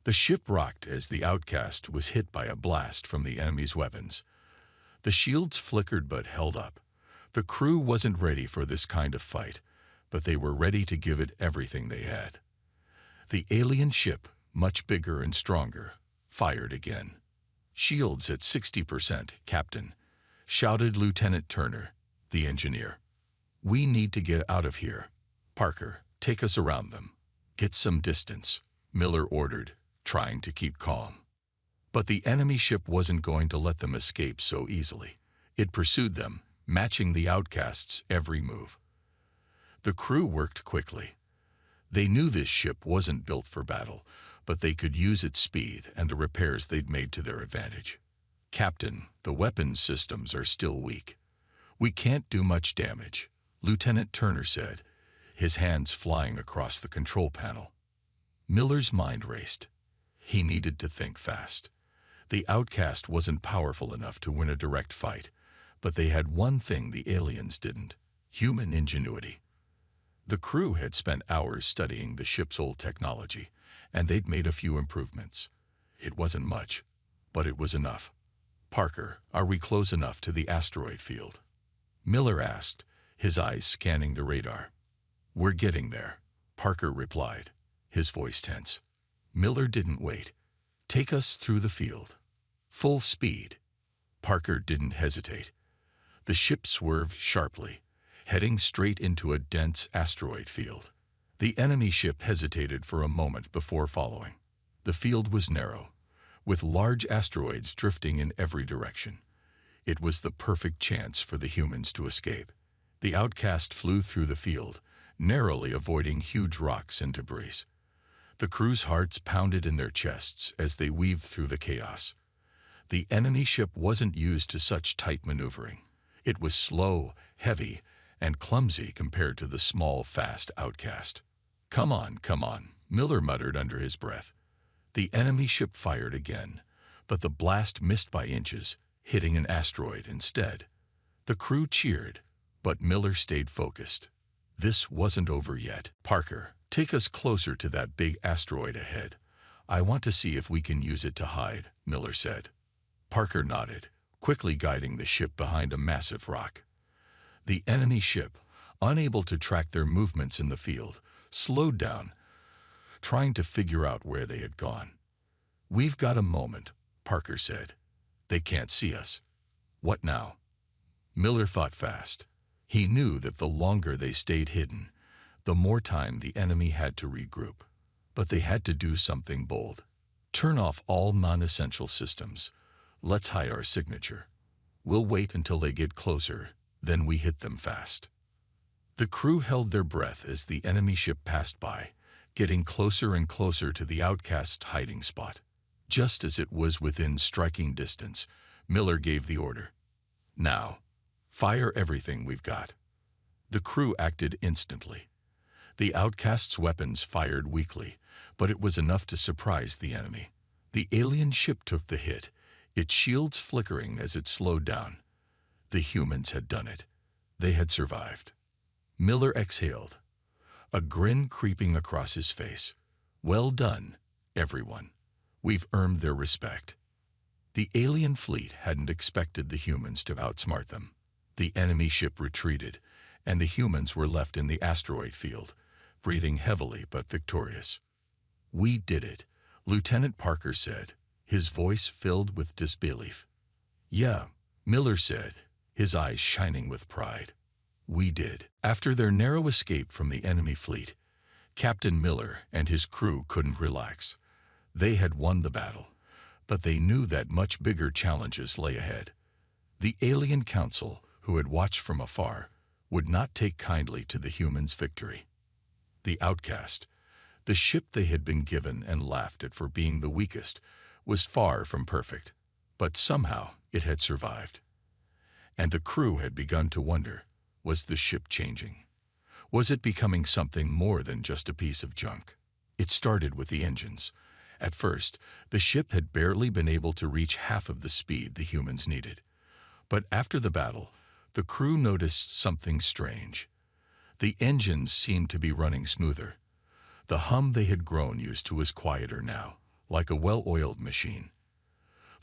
The ship rocked as the Outcast was hit by a blast from the enemy's weapons. The shields flickered but held up. The crew wasn't ready for this kind of fight, but they were ready to give it everything they had. The alien ship, much bigger and stronger, fired again. "Shields at 60%, Captain," shouted Lieutenant Turner, the engineer. "We need to get out of here. Parker, take us around them. Get some distance," Miller ordered, trying to keep calm. But the enemy ship wasn't going to let them escape so easily. It pursued them, matching the Outcast's every move. The crew worked quickly. They knew this ship wasn't built for battle, but they could use its speed and the repairs they'd made to their advantage. "Captain, the weapons systems are still weak. We can't do much damage," Lieutenant Turner said, his hands flying across the control panel. Miller's mind raced. He needed to think fast. The Outcast wasn't powerful enough to win a direct fight, but they had one thing the aliens didn't: human ingenuity. The crew had spent hours studying the ship's old technology, and they'd made a few improvements. It wasn't much, but it was enough. "Parker, are we close enough to the asteroid field?" Miller asked, his eyes scanning the radar. "We're getting there," Parker replied, his voice tense. Miller didn't wait. "Take us through the field. Full speed." Parker didn't hesitate. The ship swerved sharply, heading straight into a dense asteroid field. The enemy ship hesitated for a moment before following. The field was narrow, with large asteroids drifting in every direction. It was the perfect chance for the humans to escape. The Outcast flew through the field, narrowly avoiding huge rocks and debris. The crew's hearts pounded in their chests as they weaved through the chaos. The enemy ship wasn't used to such tight maneuvering. It was slow, heavy, and clumsy compared to the small, fast Outcast. Come on," Miller muttered under his breath. The enemy ship fired again, but the blast missed by inches, hitting an asteroid instead. The crew cheered, but Miller stayed focused. This wasn't over yet. "Parker, take us closer to that big asteroid ahead. I want to see if we can use it to hide," Miller said. Parker nodded, quickly guiding the ship behind a massive rock. The enemy ship, unable to track their movements in the field, slowed down trying to figure out where they had gone. "We've got a moment," Parker said. "They can't see us." "What now?" Miller thought fast. He knew that the longer they stayed hidden, the more time the enemy had to regroup. But they had to do something bold. "Turn off all non-essential systems. Let's hide our signature. We'll wait until they get closer, then we hit them fast." The crew held their breath as the enemy ship passed by, getting closer and closer to the outcast's hiding spot. Just as it was within striking distance, Miller gave the order. "Now, fire everything we've got." The crew acted instantly. The outcast's weapons fired weakly, but it was enough to surprise the enemy. The alien ship took the hit, its shields flickering as it slowed down. The humans had done it. They had survived. Miller exhaled, a grin creeping across his face. "Well done, everyone. We've earned their respect." The alien fleet hadn't expected the humans to outsmart them. The enemy ship retreated, and the humans were left in the asteroid field, breathing heavily but victorious. "We did it," Lieutenant Parker said, his voice filled with disbelief. "Yeah," Miller said, his eyes shining with pride. "We did." After their narrow escape from the enemy fleet, Captain Miller and his crew couldn't relax. They had won the battle, but they knew that much bigger challenges lay ahead. The alien council, who had watched from afar, would not take kindly to the humans' victory. The outcast, the ship they had been given and laughed at for being the weakest, was far from perfect, but somehow it had survived. And the crew had begun to wonder, was the ship changing? Was it becoming something more than just a piece of junk? It started with the engines. At first, the ship had barely been able to reach half of the speed the humans needed. But after the battle, the crew noticed something strange. The engines seemed to be running smoother. The hum they had grown used to was quieter now, like a well-oiled machine.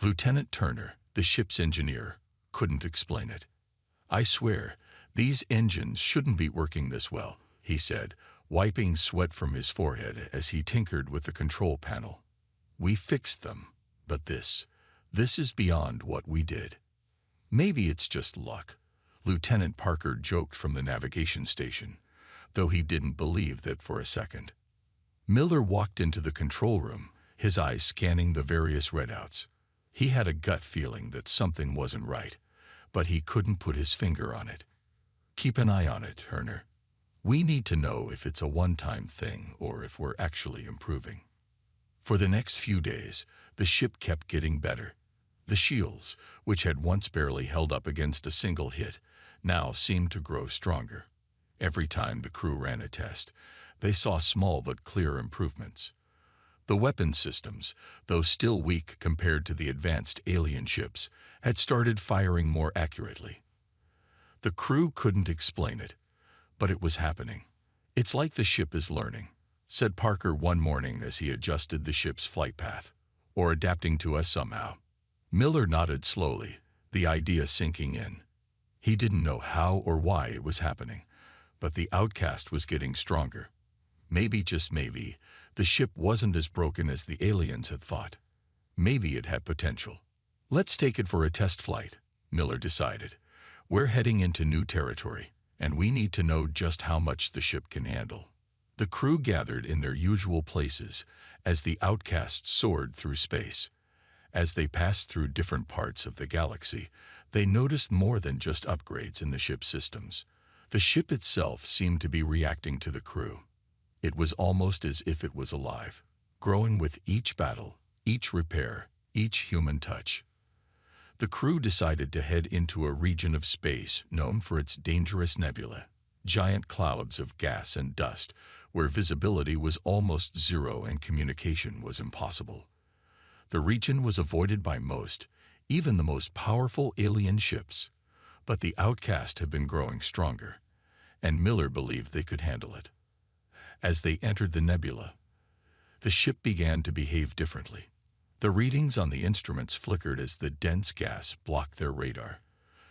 Lieutenant Turner, the ship's engineer, couldn't explain it. "I swear, these engines shouldn't be working this well," he said, wiping sweat from his forehead as he tinkered with the control panel. "We fixed them, but this is beyond what we did." "Maybe it's just luck," Lieutenant Parker joked from the navigation station, though he didn't believe that for a second. Miller walked into the control room, his eyes scanning the various readouts. He had a gut feeling that something wasn't right, but he couldn't put his finger on it. "Keep an eye on it, Turner. We need to know if it's a one-time thing or if we're actually improving." For the next few days, the ship kept getting better. The shields, which had once barely held up against a single hit, now seemed to grow stronger. Every time the crew ran a test, they saw small but clear improvements. The weapon systems, though still weak compared to the advanced alien ships, had started firing more accurately. The crew couldn't explain it, but it was happening. "It's like the ship is learning," said Parker one morning as he adjusted the ship's flight path, "or adapting to us somehow." Miller nodded slowly, the idea sinking in. He didn't know how or why it was happening, but the outcast was getting stronger. Maybe, just maybe, the ship wasn't as broken as the aliens had thought. Maybe it had potential. "Let's take it for a test flight," Miller decided. "We're heading into new territory, and we need to know just how much the ship can handle." The crew gathered in their usual places as the outcast soared through space. As they passed through different parts of the galaxy, they noticed more than just upgrades in the ship's systems. The ship itself seemed to be reacting to the crew. It was almost as if it was alive, growing with each battle, each repair, each human touch. The crew decided to head into a region of space known for its dangerous nebula, giant clouds of gas and dust, where visibility was almost zero and communication was impossible. The region was avoided by most, even the most powerful alien ships, but the outcast had been growing stronger, and Miller believed they could handle it. As they entered the nebula, the ship began to behave differently. The readings on the instruments flickered as the dense gas blocked their radar,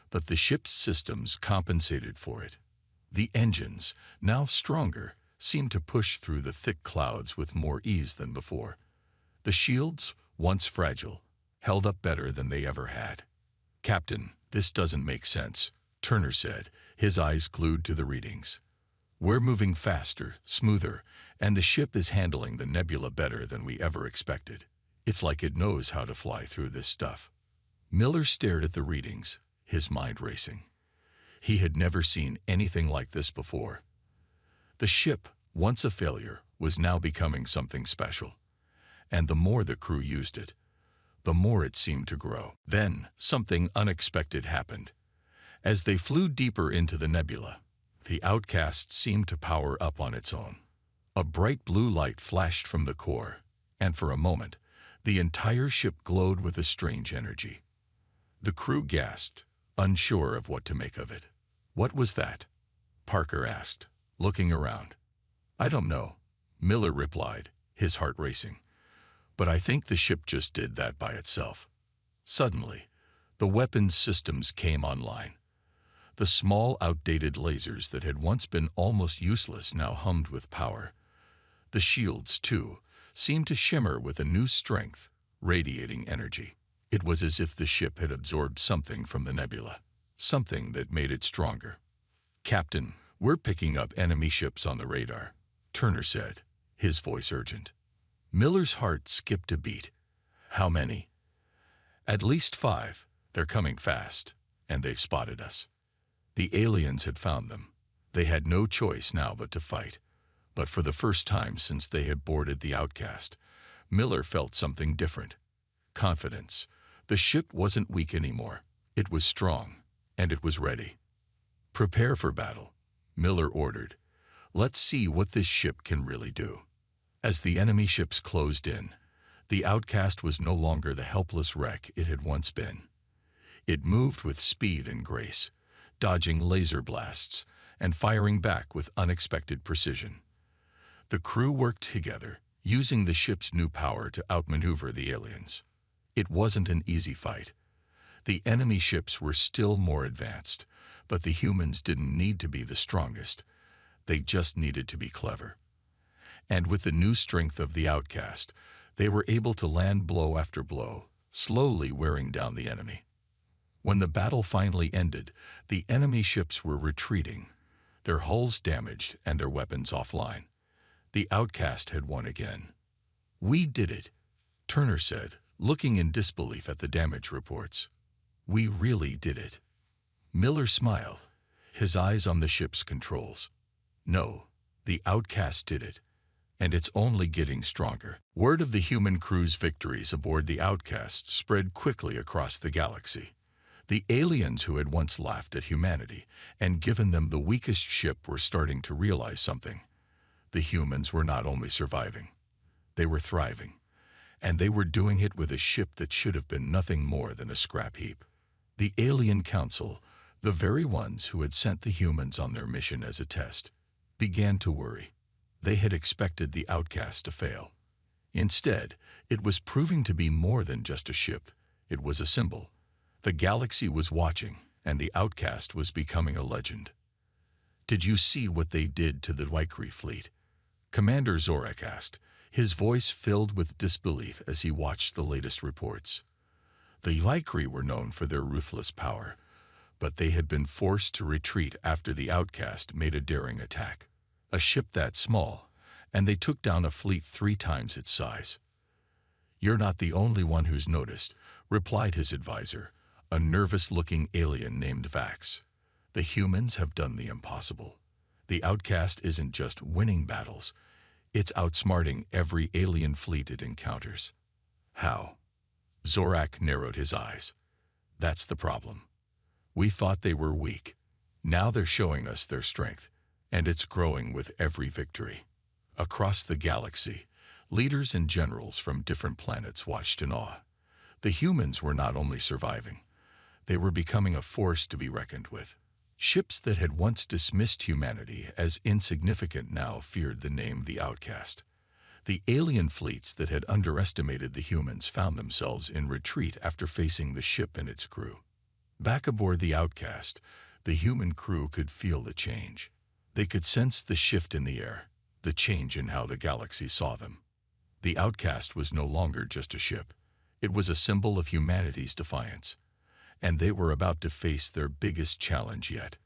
but the ship's systems compensated for it. The engines, now stronger, seemed to push through the thick clouds with more ease than before. The shields, once fragile, held up better than they ever had. "Captain, this doesn't make sense," Turner said, his eyes glued to the readings. "We're moving faster, smoother, and the ship is handling the nebula better than we ever expected. It's like it knows how to fly through this stuff." Miller stared at the readings, his mind racing. He had never seen anything like this before. The ship, once a failure, was now becoming something special. And the more the crew used it, the more it seemed to grow. Then, something unexpected happened. As they flew deeper into the nebula, the Outcast seemed to power up on its own. A bright blue light flashed from the core, and for a moment, the entire ship glowed with a strange energy. The crew gasped, unsure of what to make of it. "What was that?" Parker asked, looking around. "I don't know," Miller replied, his heart racing. "But I think the ship just did that by itself." Suddenly, the weapons systems came online. The small, outdated lasers that had once been almost useless now hummed with power. The shields, too, seemed to shimmer with a new strength, radiating energy. It was as if the ship had absorbed something from the nebula, something that made it stronger. "Captain, we're picking up enemy ships on the radar," Turner said, his voice urgent. Miller's heart skipped a beat. "How many?" "At least 5. They're coming fast, and they've spotted us." The aliens had found them. They had no choice now but to fight. But for the first time since they had boarded the Outcast, Miller felt something different. Confidence. The ship wasn't weak anymore. It was strong, and it was ready. "Prepare for battle," Miller ordered. "Let's see what this ship can really do." As the enemy ships closed in, the Outcast was no longer the helpless wreck it had once been. It moved with speed and grace, dodging laser blasts and firing back with unexpected precision. The crew worked together, using the ship's new power to outmaneuver the aliens. It wasn't an easy fight. The enemy ships were still more advanced, but the humans didn't need to be the strongest. They just needed to be clever. And with the new strength of the Outcast, they were able to land blow after blow, slowly wearing down the enemy. When the battle finally ended, the enemy ships were retreating, their hulls damaged and their weapons offline. The Outcast had won again. "We did it," Turner said, looking in disbelief at the damage reports. "We really did it." Miller smiled, his eyes on the ship's controls. "No, the Outcast did it, and it's only getting stronger." Word of the human crew's victories aboard the Outcast spread quickly across the galaxy. The aliens who had once laughed at humanity and given them the weakest ship were starting to realize something. The humans were not only surviving, they were thriving. And they were doing it with a ship that should have been nothing more than a scrap heap. The Alien Council, the very ones who had sent the humans on their mission as a test, began to worry. They had expected the Outcast to fail. Instead, it was proving to be more than just a ship. It was a symbol. The galaxy was watching, and the Outcast was becoming a legend. "Did you see what they did to the Wycree fleet?" Commander Zorak asked, his voice filled with disbelief as he watched the latest reports. The Wycree were known for their ruthless power, but they had been forced to retreat after the Outcast made a daring attack. A ship that small, and they took down a fleet 3 times its size. "You're not the only one who's noticed," replied his advisor, a nervous-looking alien named Vax. "The humans have done the impossible. The Outcast isn't just winning battles, it's outsmarting every alien fleet it encounters." "How?" Zorak narrowed his eyes. "That's the problem. We thought they were weak. Now they're showing us their strength, and it's growing with every victory." Across the galaxy, leaders and generals from different planets watched in awe. The humans were not only surviving, they were becoming a force to be reckoned with. Ships that had once dismissed humanity as insignificant now feared the name the Outcast. The alien fleets that had underestimated the humans found themselves in retreat after facing the ship and its crew. Back aboard the Outcast, the human crew could feel the change. They could sense the shift in the air, the change in how the galaxy saw them. The Outcast was no longer just a ship. It was a symbol of humanity's defiance, and they were about to face their biggest challenge yet.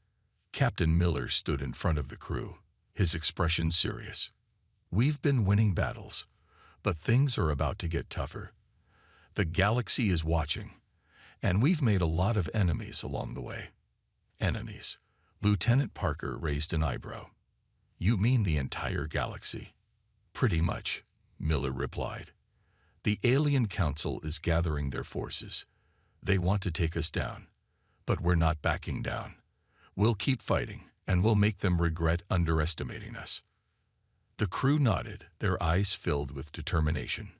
Captain Miller stood in front of the crew, his expression serious. "We've been winning battles, but things are about to get tougher. The galaxy is watching, and we've made a lot of enemies along the way." "Enemies?" Lieutenant Parker raised an eyebrow. "You mean the entire galaxy?" "Pretty much," Miller replied. "The Alien Council is gathering their forces. They want to take us down, but we're not backing down. We'll keep fighting, and we'll make them regret underestimating us." The crew nodded, their eyes filled with determination.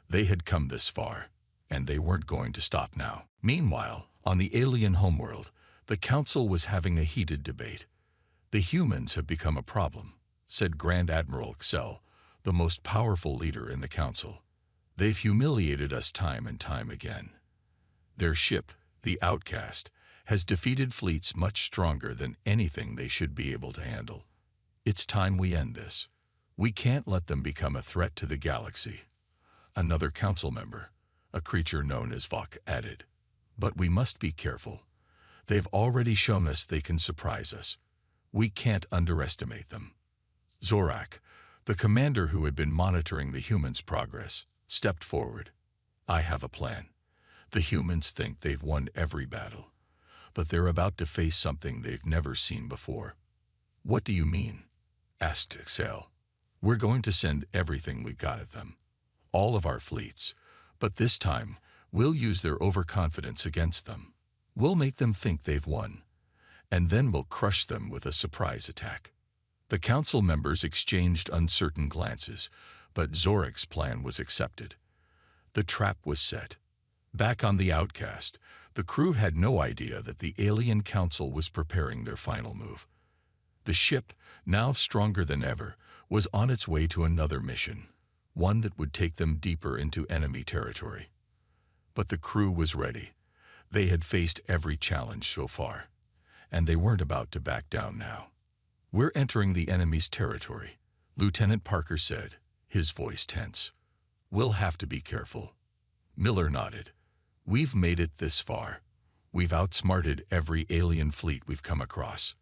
They had come this far, and they weren't going to stop now. Meanwhile, on the alien homeworld, the Council was having a heated debate. "The humans have become a problem," said Grand Admiral Xel, the most powerful leader in the Council. "They've humiliated us time and time again. Their ship, the Outcast, has defeated fleets much stronger than anything they should be able to handle. It's time we end this. We can't let them become a threat to the galaxy." Another council member, a creature known as Vok, added, "But we must be careful. They've already shown us they can surprise us. We can't underestimate them." Zorak, the commander who had been monitoring the humans' progress, stepped forward. "I have a plan. The humans think they've won every battle, but they're about to face something they've never seen before." "What do you mean?" asked Xel. "We're going to send everything we've got at them, all of our fleets, but this time we'll use their overconfidence against them. We'll make them think they've won, and then we'll crush them with a surprise attack." The council members exchanged uncertain glances, but Zorak's plan was accepted. The trap was set. Back on the Outcast, the crew had no idea that the Alien Council was preparing their final move. The ship, now stronger than ever, was on its way to another mission, one that would take them deeper into enemy territory. But the crew was ready. They had faced every challenge so far, and they weren't about to back down now. "We're entering the enemy's territory," Lieutenant Parker said, his voice tense. "We'll have to be careful." Miller nodded. "We've made it this far. We've outsmarted every alien fleet we've come across.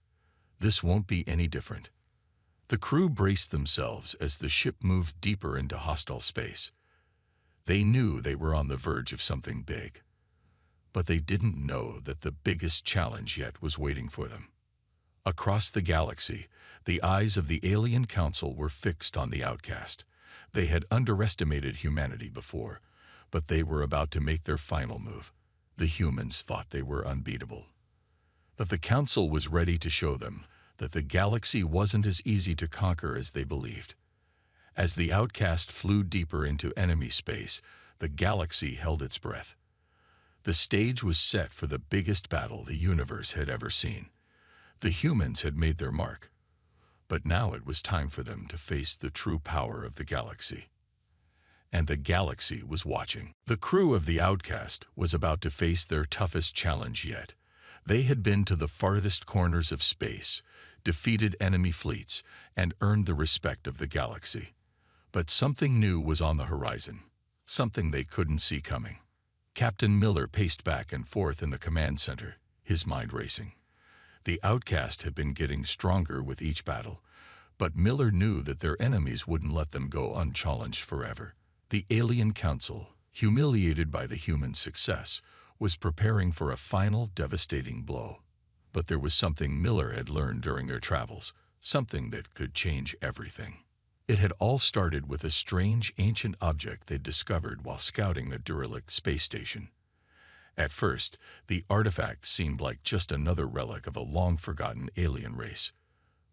This won't be any different." The crew braced themselves as the ship moved deeper into hostile space. They knew they were on the verge of something big, but they didn't know that the biggest challenge yet was waiting for them. Across the galaxy, the eyes of the Alien Council were fixed on the Outcast. They had underestimated humanity before, but they were about to make their final move. The humans thought they were unbeatable. But the Council was ready to show them that the galaxy wasn't as easy to conquer as they believed. As the Outcast flew deeper into enemy space, the galaxy held its breath. The stage was set for the biggest battle the universe had ever seen. The humans had made their mark, but now it was time for them to face the true power of the galaxy. And the galaxy was watching. The crew of the Outcast was about to face their toughest challenge yet. They had been to the farthest corners of space, defeated enemy fleets, and earned the respect of the galaxy. But something new was on the horizon, something they couldn't see coming. Captain Miller paced back and forth in the command center, his mind racing. The Outcast had been getting stronger with each battle, but Miller knew that their enemies wouldn't let them go unchallenged forever. The Alien Council, humiliated by the human success, was preparing for a final devastating blow. But there was something Miller had learned during their travels, something that could change everything. It had all started with a strange ancient object they'd discovered while scouting the derelict space station. At first, the artifact seemed like just another relic of a long-forgotten alien race.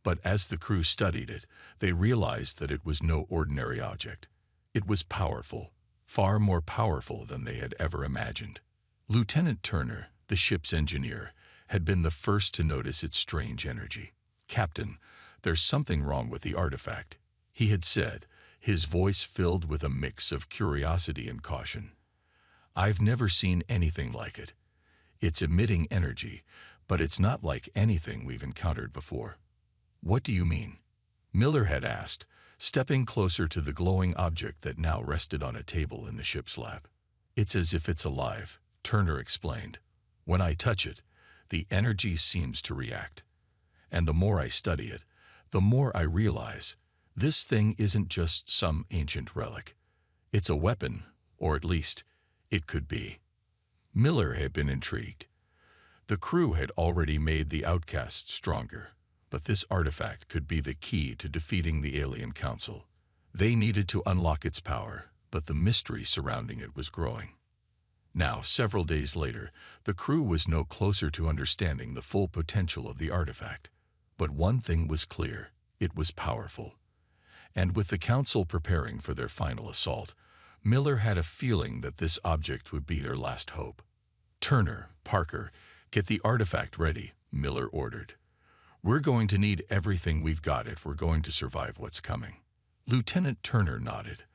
But as the crew studied it, they realized that it was no ordinary object. It was powerful, far more powerful than they had ever imagined. Lieutenant Turner, the ship's engineer, had been the first to notice its strange energy. "Captain, there's something wrong with the artifact," he had said, his voice filled with a mix of curiosity and caution. "I've never seen anything like it. It's emitting energy, but it's not like anything we've encountered before." "What do you mean?" Miller had asked, stepping closer to the glowing object that now rested on a table in the ship's lab. "It's as if it's alive," Turner explained. "When I touch it, the energy seems to react. And the more I study it, the more I realize this thing isn't just some ancient relic. It's a weapon, or at least, it could be." Miller had been intrigued. The crew had already made the outcast stronger, but this artifact could be the key to defeating the alien council. They needed to unlock its power, but the mystery surrounding it was growing. Now, several days later, the crew was no closer to understanding the full potential of the artifact. But one thing was clear: it was powerful. And with the council preparing for their final assault, Miller had a feeling that this object would be their last hope. "Turner, Parker, get the artifact ready," Miller ordered. "We're going to need everything we've got if we're going to survive what's coming." Lieutenant Turner nodded.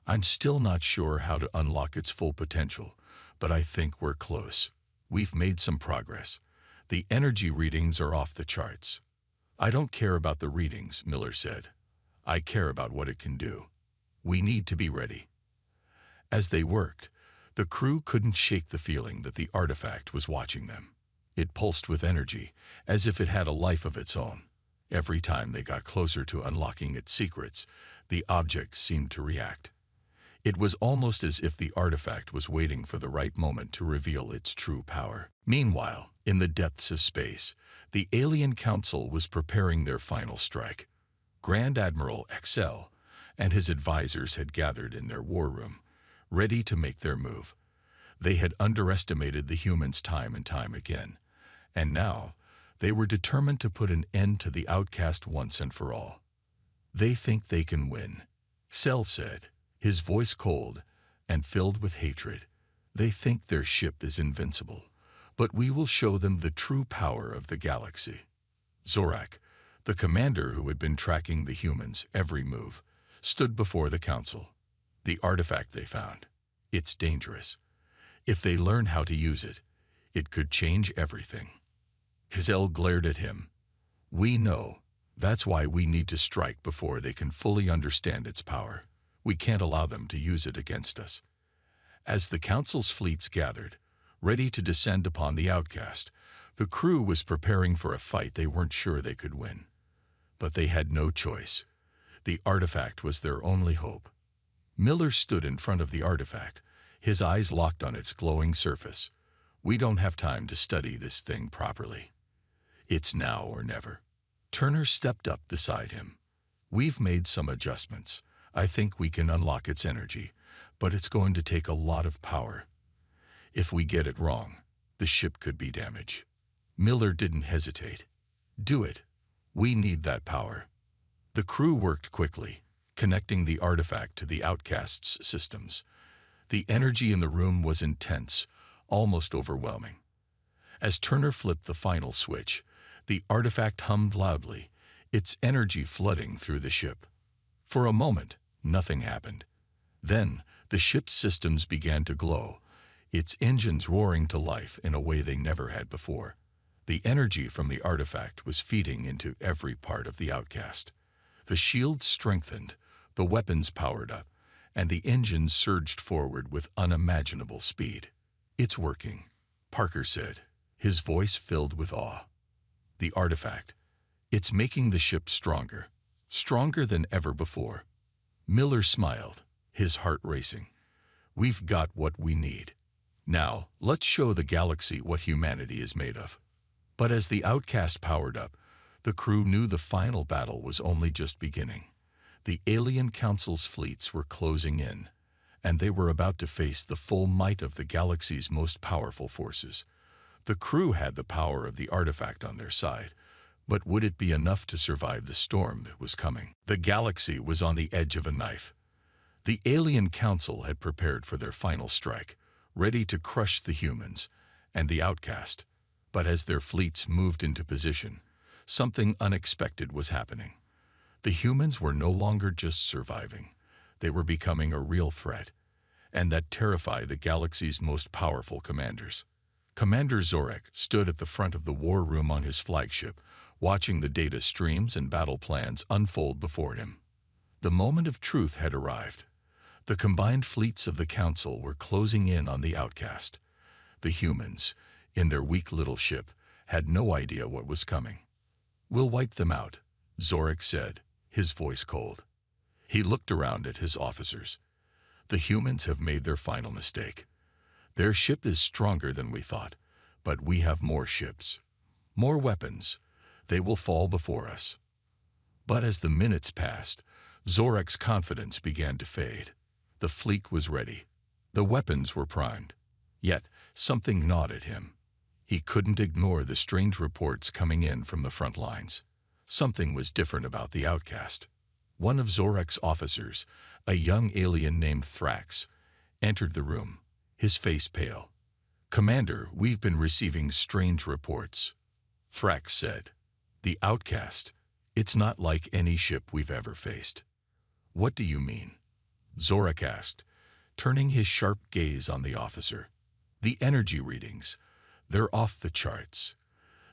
"I'm still not sure how to unlock its full potential, but I think we're close. We've made some progress. The energy readings are off the charts." "I don't care about the readings," Miller said. "I care about what it can do. We need to be ready." As they worked, the crew couldn't shake the feeling that the artifact was watching them. It pulsed with energy, as if it had a life of its own. Every time they got closer to unlocking its secrets, the object seemed to react. It was almost as if the artifact was waiting for the right moment to reveal its true power. Meanwhile, in the depths of space, the alien council was preparing their final strike. Grand Admiral Excel and his advisors had gathered in their war room, ready to make their move. They had underestimated the humans time and time again, and now they were determined to put an end to the outcast once and for all. "They think they can win," Cell said, his voice cold and filled with hatred. "They think their ship is invincible, but we will show them the true power of the galaxy." Zorak, the commander who had been tracking the humans' every move, stood before the council. "The artifact they found. It's dangerous. If they learn how to use it, it could change everything." Hazel glared at him. "We know. That's why we need to strike before they can fully understand its power. We can't allow them to use it against us." As the council's fleets gathered, ready to descend upon the outcast, the crew was preparing for a fight they weren't sure they could win. But they had no choice. The artifact was their only hope. Miller stood in front of the artifact, his eyes locked on its glowing surface. "We don't have time to study this thing properly. It's now or never." Turner stepped up beside him. "We've made some adjustments. I think we can unlock its energy, but it's going to take a lot of power. If we get it wrong, the ship could be damaged." Miller didn't hesitate. "Do it. We need that power." The crew worked quickly, connecting the artifact to the outcast's systems. The energy in the room was intense, almost overwhelming. As Turner flipped the final switch, the artifact hummed loudly, its energy flooding through the ship. For a moment, nothing happened. Then, the ship's systems began to glow, its engines roaring to life in a way they never had before. The energy from the artifact was feeding into every part of the outcast. The shields strengthened, the weapons powered up, and the engines surged forward with unimaginable speed. "It's working," Parker said, his voice filled with awe. "The artifact. It's making the ship stronger, stronger than ever before." Miller smiled, his heart racing. "We've got what we need. Now, let's show the galaxy what humanity is made of." But as the outcast powered up, the crew knew the final battle was only just beginning. The alien council's fleets were closing in, and they were about to face the full might of the galaxy's most powerful forces. The crew had the power of the artifact on their side, but would it be enough to survive the storm that was coming? The galaxy was on the edge of a knife. The alien council had prepared for their final strike, ready to crush the humans and the outcast. But as their fleets moved into position, something unexpected was happening. The humans were no longer just surviving. They were becoming a real threat, and that terrified the galaxy's most powerful commanders. Commander Zorak stood at the front of the war room on his flagship, watching the data streams and battle plans unfold before him. The moment of truth had arrived. The combined fleets of the Council were closing in on the outcast. The humans, in their weak little ship, had no idea what was coming. "We'll wipe them out," Zorak said, his voice cold. He looked around at his officers. "The humans have made their final mistake. Their ship is stronger than we thought, but we have more ships, more weapons. They will fall before us." But as the minutes passed, Zorak's confidence began to fade. The fleet was ready. The weapons were primed. Yet something gnawed at him. He couldn't ignore the strange reports coming in from the front lines. Something was different about the outcast. One of Zorak's officers, a young alien named Thrax, entered the room, his face pale. "Commander, we've been receiving strange reports," Thrax said. "The outcast, it's not like any ship we've ever faced." "What do you mean?" Zorak asked, turning his sharp gaze on the officer. "The energy readings, they're off the charts.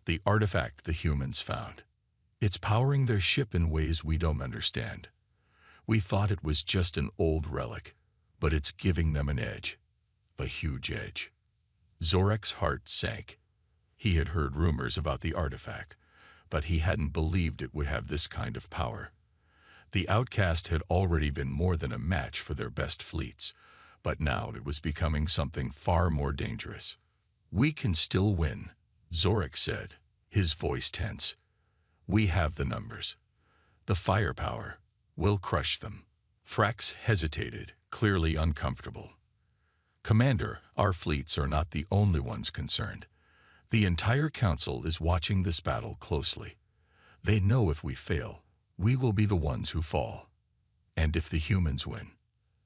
The artifact the humans found, it's powering their ship in ways we don't understand. We thought it was just an old relic, but it's giving them an edge, a huge edge." Zorak's heart sank. He had heard rumors about the artifact, but he hadn't believed it would have this kind of power. The outcast had already been more than a match for their best fleets, but now it was becoming something far more dangerous. "We can still win," Zorak said, his voice tense. "We have the numbers, the firepower. We'll crush them." Thrax hesitated, clearly uncomfortable. "Commander, our fleets are not the only ones concerned. The entire Council is watching this battle closely. They know if we fail, we will be the ones who fall. And if the humans win..."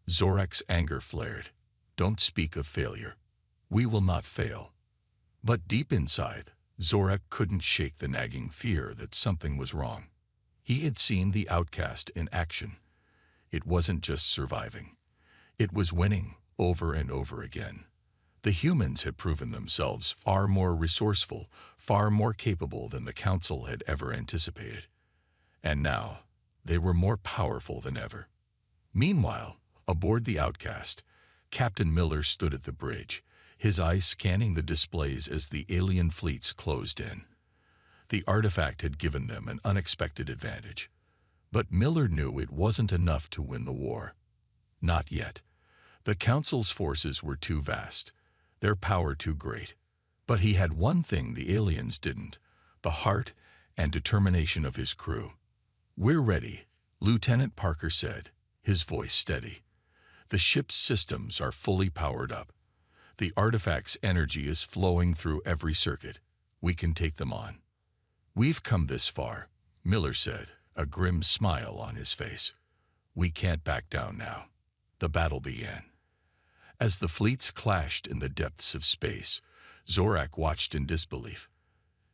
Zorak's anger flared. "Don't speak of failure. We will not fail." But deep inside, Zorak couldn't shake the nagging fear that something was wrong. He had seen the outcast in action. It wasn't just surviving. It was winning over and over again. The humans had proven themselves far more resourceful, far more capable than the Council had ever anticipated. And now, they were more powerful than ever. Meanwhile, aboard the outcast, Captain Miller stood at the bridge, his eyes scanning the displays as the alien fleets closed in. The artifact had given them an unexpected advantage. But Miller knew it wasn't enough to win the war. Not yet. The Council's forces were too vast, their power too great. But he had one thing the aliens didn't: the heart and determination of his crew. "We're ready," Lieutenant Parker said, his voice steady. "The ship's systems are fully powered up. The artifact's energy is flowing through every circuit. We can take them on." "We've come this far," Miller said, a grim smile on his face. "We can't back down now." The battle began. As the fleets clashed in the depths of space, Zorak watched in disbelief.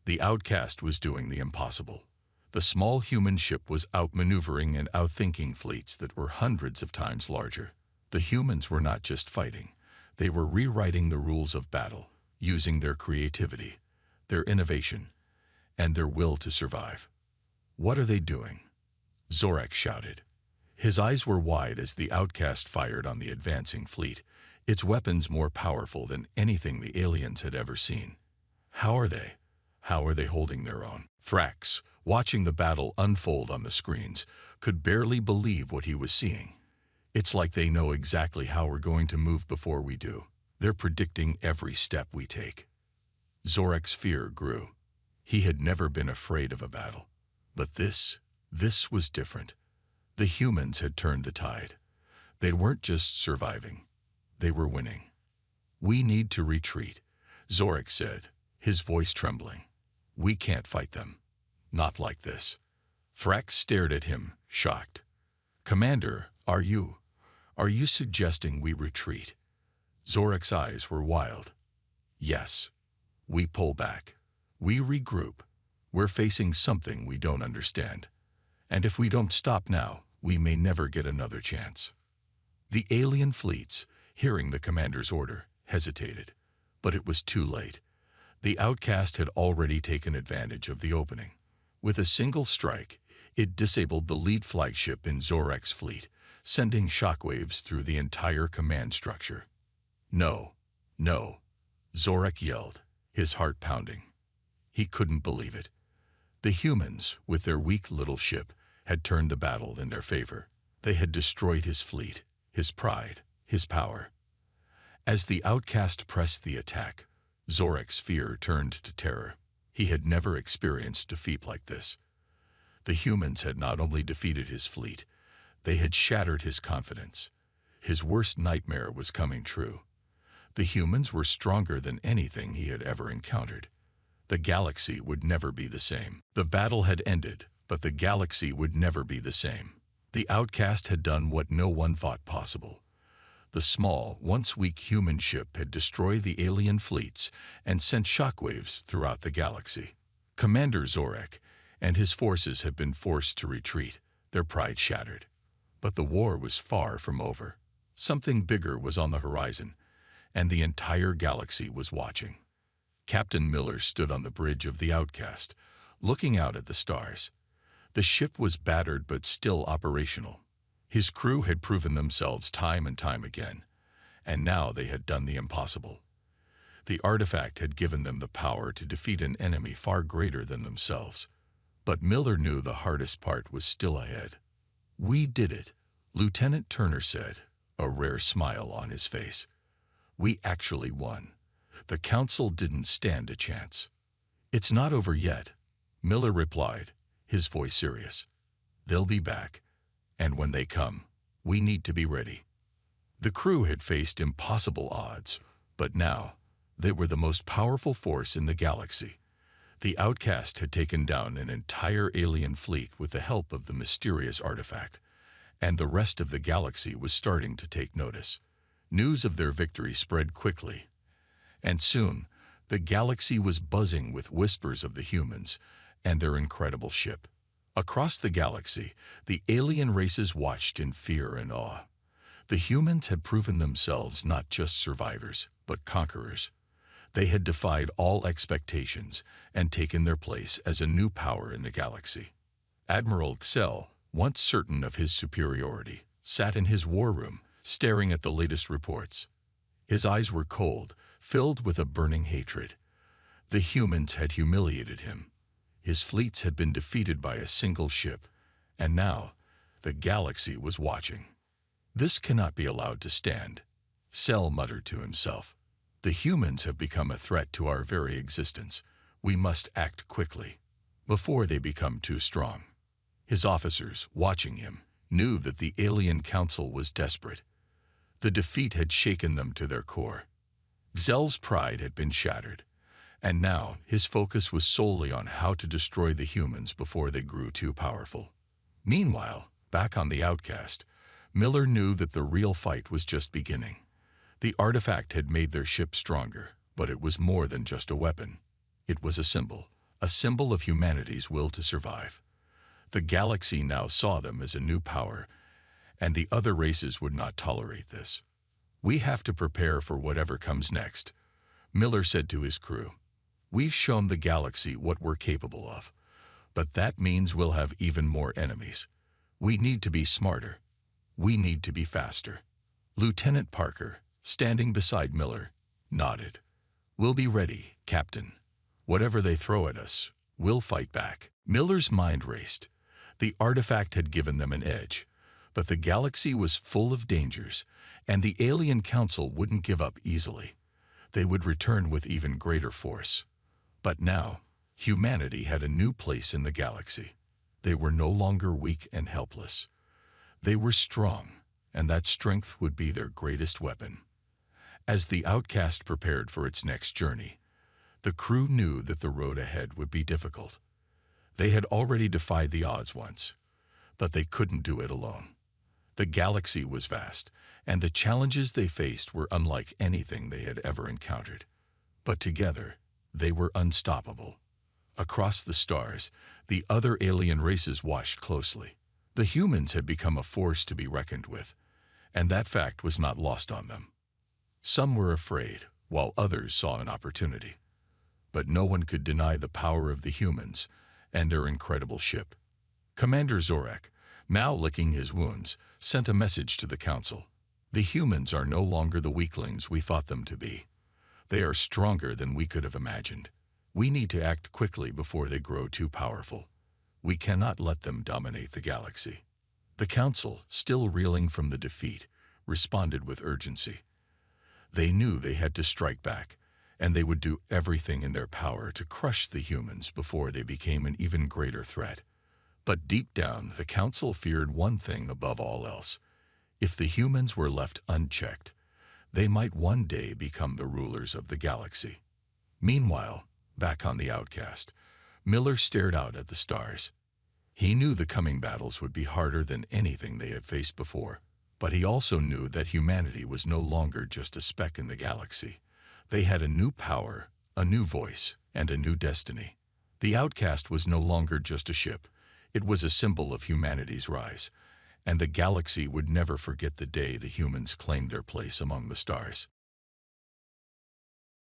The outcast was doing the impossible. The small human ship was outmaneuvering and outthinking fleets that were hundreds of times larger. The humans were not just fighting. They were rewriting the rules of battle, using their creativity, their innovation, and their will to survive. "What are they doing?" Zorak shouted. His eyes were wide as the outcast fired on the advancing fleet, its weapons more powerful than anything the aliens had ever seen. How are they holding their own?" Thrax, watching the battle unfold on the screens, could barely believe what he was seeing. "It's like they know exactly how we're going to move before we do. They're predicting every step we take." Zorak's fear grew. He had never been afraid of a battle. But this was different. The humans had turned the tide. They weren't just surviving. They were winning. "We need to retreat," Zorak said, his voice trembling. "We can't fight them. Not like this." Thrax stared at him, shocked. "Commander, are you suggesting we retreat?" Zorak's eyes were wild. "Yes. We pull back. We regroup. We're facing something we don't understand. And if we don't stop now, we may never get another chance." The alien fleets, hearing the commander's order, hesitated. But it was too late. The outcast had already taken advantage of the opening. With a single strike, It disabled the lead flagship in Zorek's fleet, sending shockwaves through the entire command structure. No, no, Zorek yelled, his heart pounding. He couldn't believe it. The humans, with their weak little ship, had turned the battle in their favor. They had destroyed his fleet, his pride, his power. As the outcast pressed the attack, Zorek's fear turned to terror. He had never experienced defeat like this. The humans had not only defeated his fleet, they had shattered his confidence. His worst nightmare was coming true. The humans were stronger than anything he had ever encountered. The galaxy would never be the same. The battle had ended, but the galaxy would never be the same. The outcast had done what no one thought possible. The small, once weak human ship had destroyed the alien fleets and sent shockwaves throughout the galaxy. Commander Zorek and his forces had been forced to retreat, their pride shattered. But the war was far from over. Something bigger was on the horizon, and the entire galaxy was watching. Captain Miller stood on the bridge of the Outcast, looking out at the stars. The ship was battered but still operational. His crew had proven themselves time and time again, and now they had done the impossible. The artifact had given them the power to defeat an enemy far greater than themselves. But Miller knew the hardest part was still ahead. "We did it," Lieutenant Turner said, a rare smile on his face. "We actually won. The Council didn't stand a chance." "It's not over yet," Miller replied, his voice serious. "They'll be back, and when they come, we need to be ready." The crew had faced impossible odds, but now they were the most powerful force in the galaxy. The Outcast had taken down an entire alien fleet with the help of the mysterious artifact, and the rest of the galaxy was starting to take notice. News of their victory spread quickly, and soon the galaxy was buzzing with whispers of the humans and their incredible ship. Across the galaxy, the alien races watched in fear and awe. The humans had proven themselves not just survivors, but conquerors. They had defied all expectations and taken their place as a new power in the galaxy. Admiral Xel, once certain of his superiority, sat in his war room, staring at the latest reports. His eyes were cold, filled with a burning hatred. The humans had humiliated him. His fleets had been defeated by a single ship, and now the galaxy was watching. "This cannot be allowed to stand," Xel muttered to himself. "The humans have become a threat to our very existence. We must act quickly, before they become too strong." His officers, watching him, knew that the alien council was desperate. The defeat had shaken them to their core. Xel's pride had been shattered, and now his focus was solely on how to destroy the humans before they grew too powerful. Meanwhile, back on the Outcast, Miller knew that the real fight was just beginning. The artifact had made their ship stronger, but it was more than just a weapon. It was a symbol of humanity's will to survive. The galaxy now saw them as a new power, and the other races would not tolerate this. "We have to prepare for whatever comes next," Miller said to his crew. "We've shown the galaxy what we're capable of, but that means we'll have even more enemies. We need to be smarter. We need to be faster." Lieutenant Parker, standing beside Miller, nodded. "We'll be ready, Captain. Whatever they throw at us, we'll fight back." Miller's mind raced. The artifact had given them an edge, but the galaxy was full of dangers, and the alien council wouldn't give up easily. They would return with even greater force. But now, humanity had a new place in the galaxy. They were no longer weak and helpless. They were strong, and that strength would be their greatest weapon. As the Outcast prepared for its next journey, the crew knew that the road ahead would be difficult. They had already defied the odds once, but they couldn't do it alone. The galaxy was vast, and the challenges they faced were unlike anything they had ever encountered. But together, they were unstoppable. Across the stars, the other alien races watched closely. The humans had become a force to be reckoned with, and that fact was not lost on them. Some were afraid, while others saw an opportunity. But no one could deny the power of the humans and their incredible ship. Commander Zorak, now licking his wounds, sent a message to the council. The humans are no longer the weaklings we thought them to be. They are stronger than we could have imagined. We need to act quickly before they grow too powerful. We cannot let them dominate the galaxy. The council, still reeling from the defeat, responded with urgency. They knew they had to strike back, and they would do everything in their power to crush the humans before they became an even greater threat. But deep down, the council feared one thing above all else. If the humans were left unchecked, they might one day become the rulers of the galaxy. Meanwhile, back on the Outcast, Miller stared out at the stars. He knew the coming battles would be harder than anything they had faced before, but he also knew that humanity was no longer just a speck in the galaxy. They had a new power, a new voice, and a new destiny. The Outcast was no longer just a ship. It was a symbol of humanity's rise, and the galaxy would never forget the day the humans claimed their place among the stars.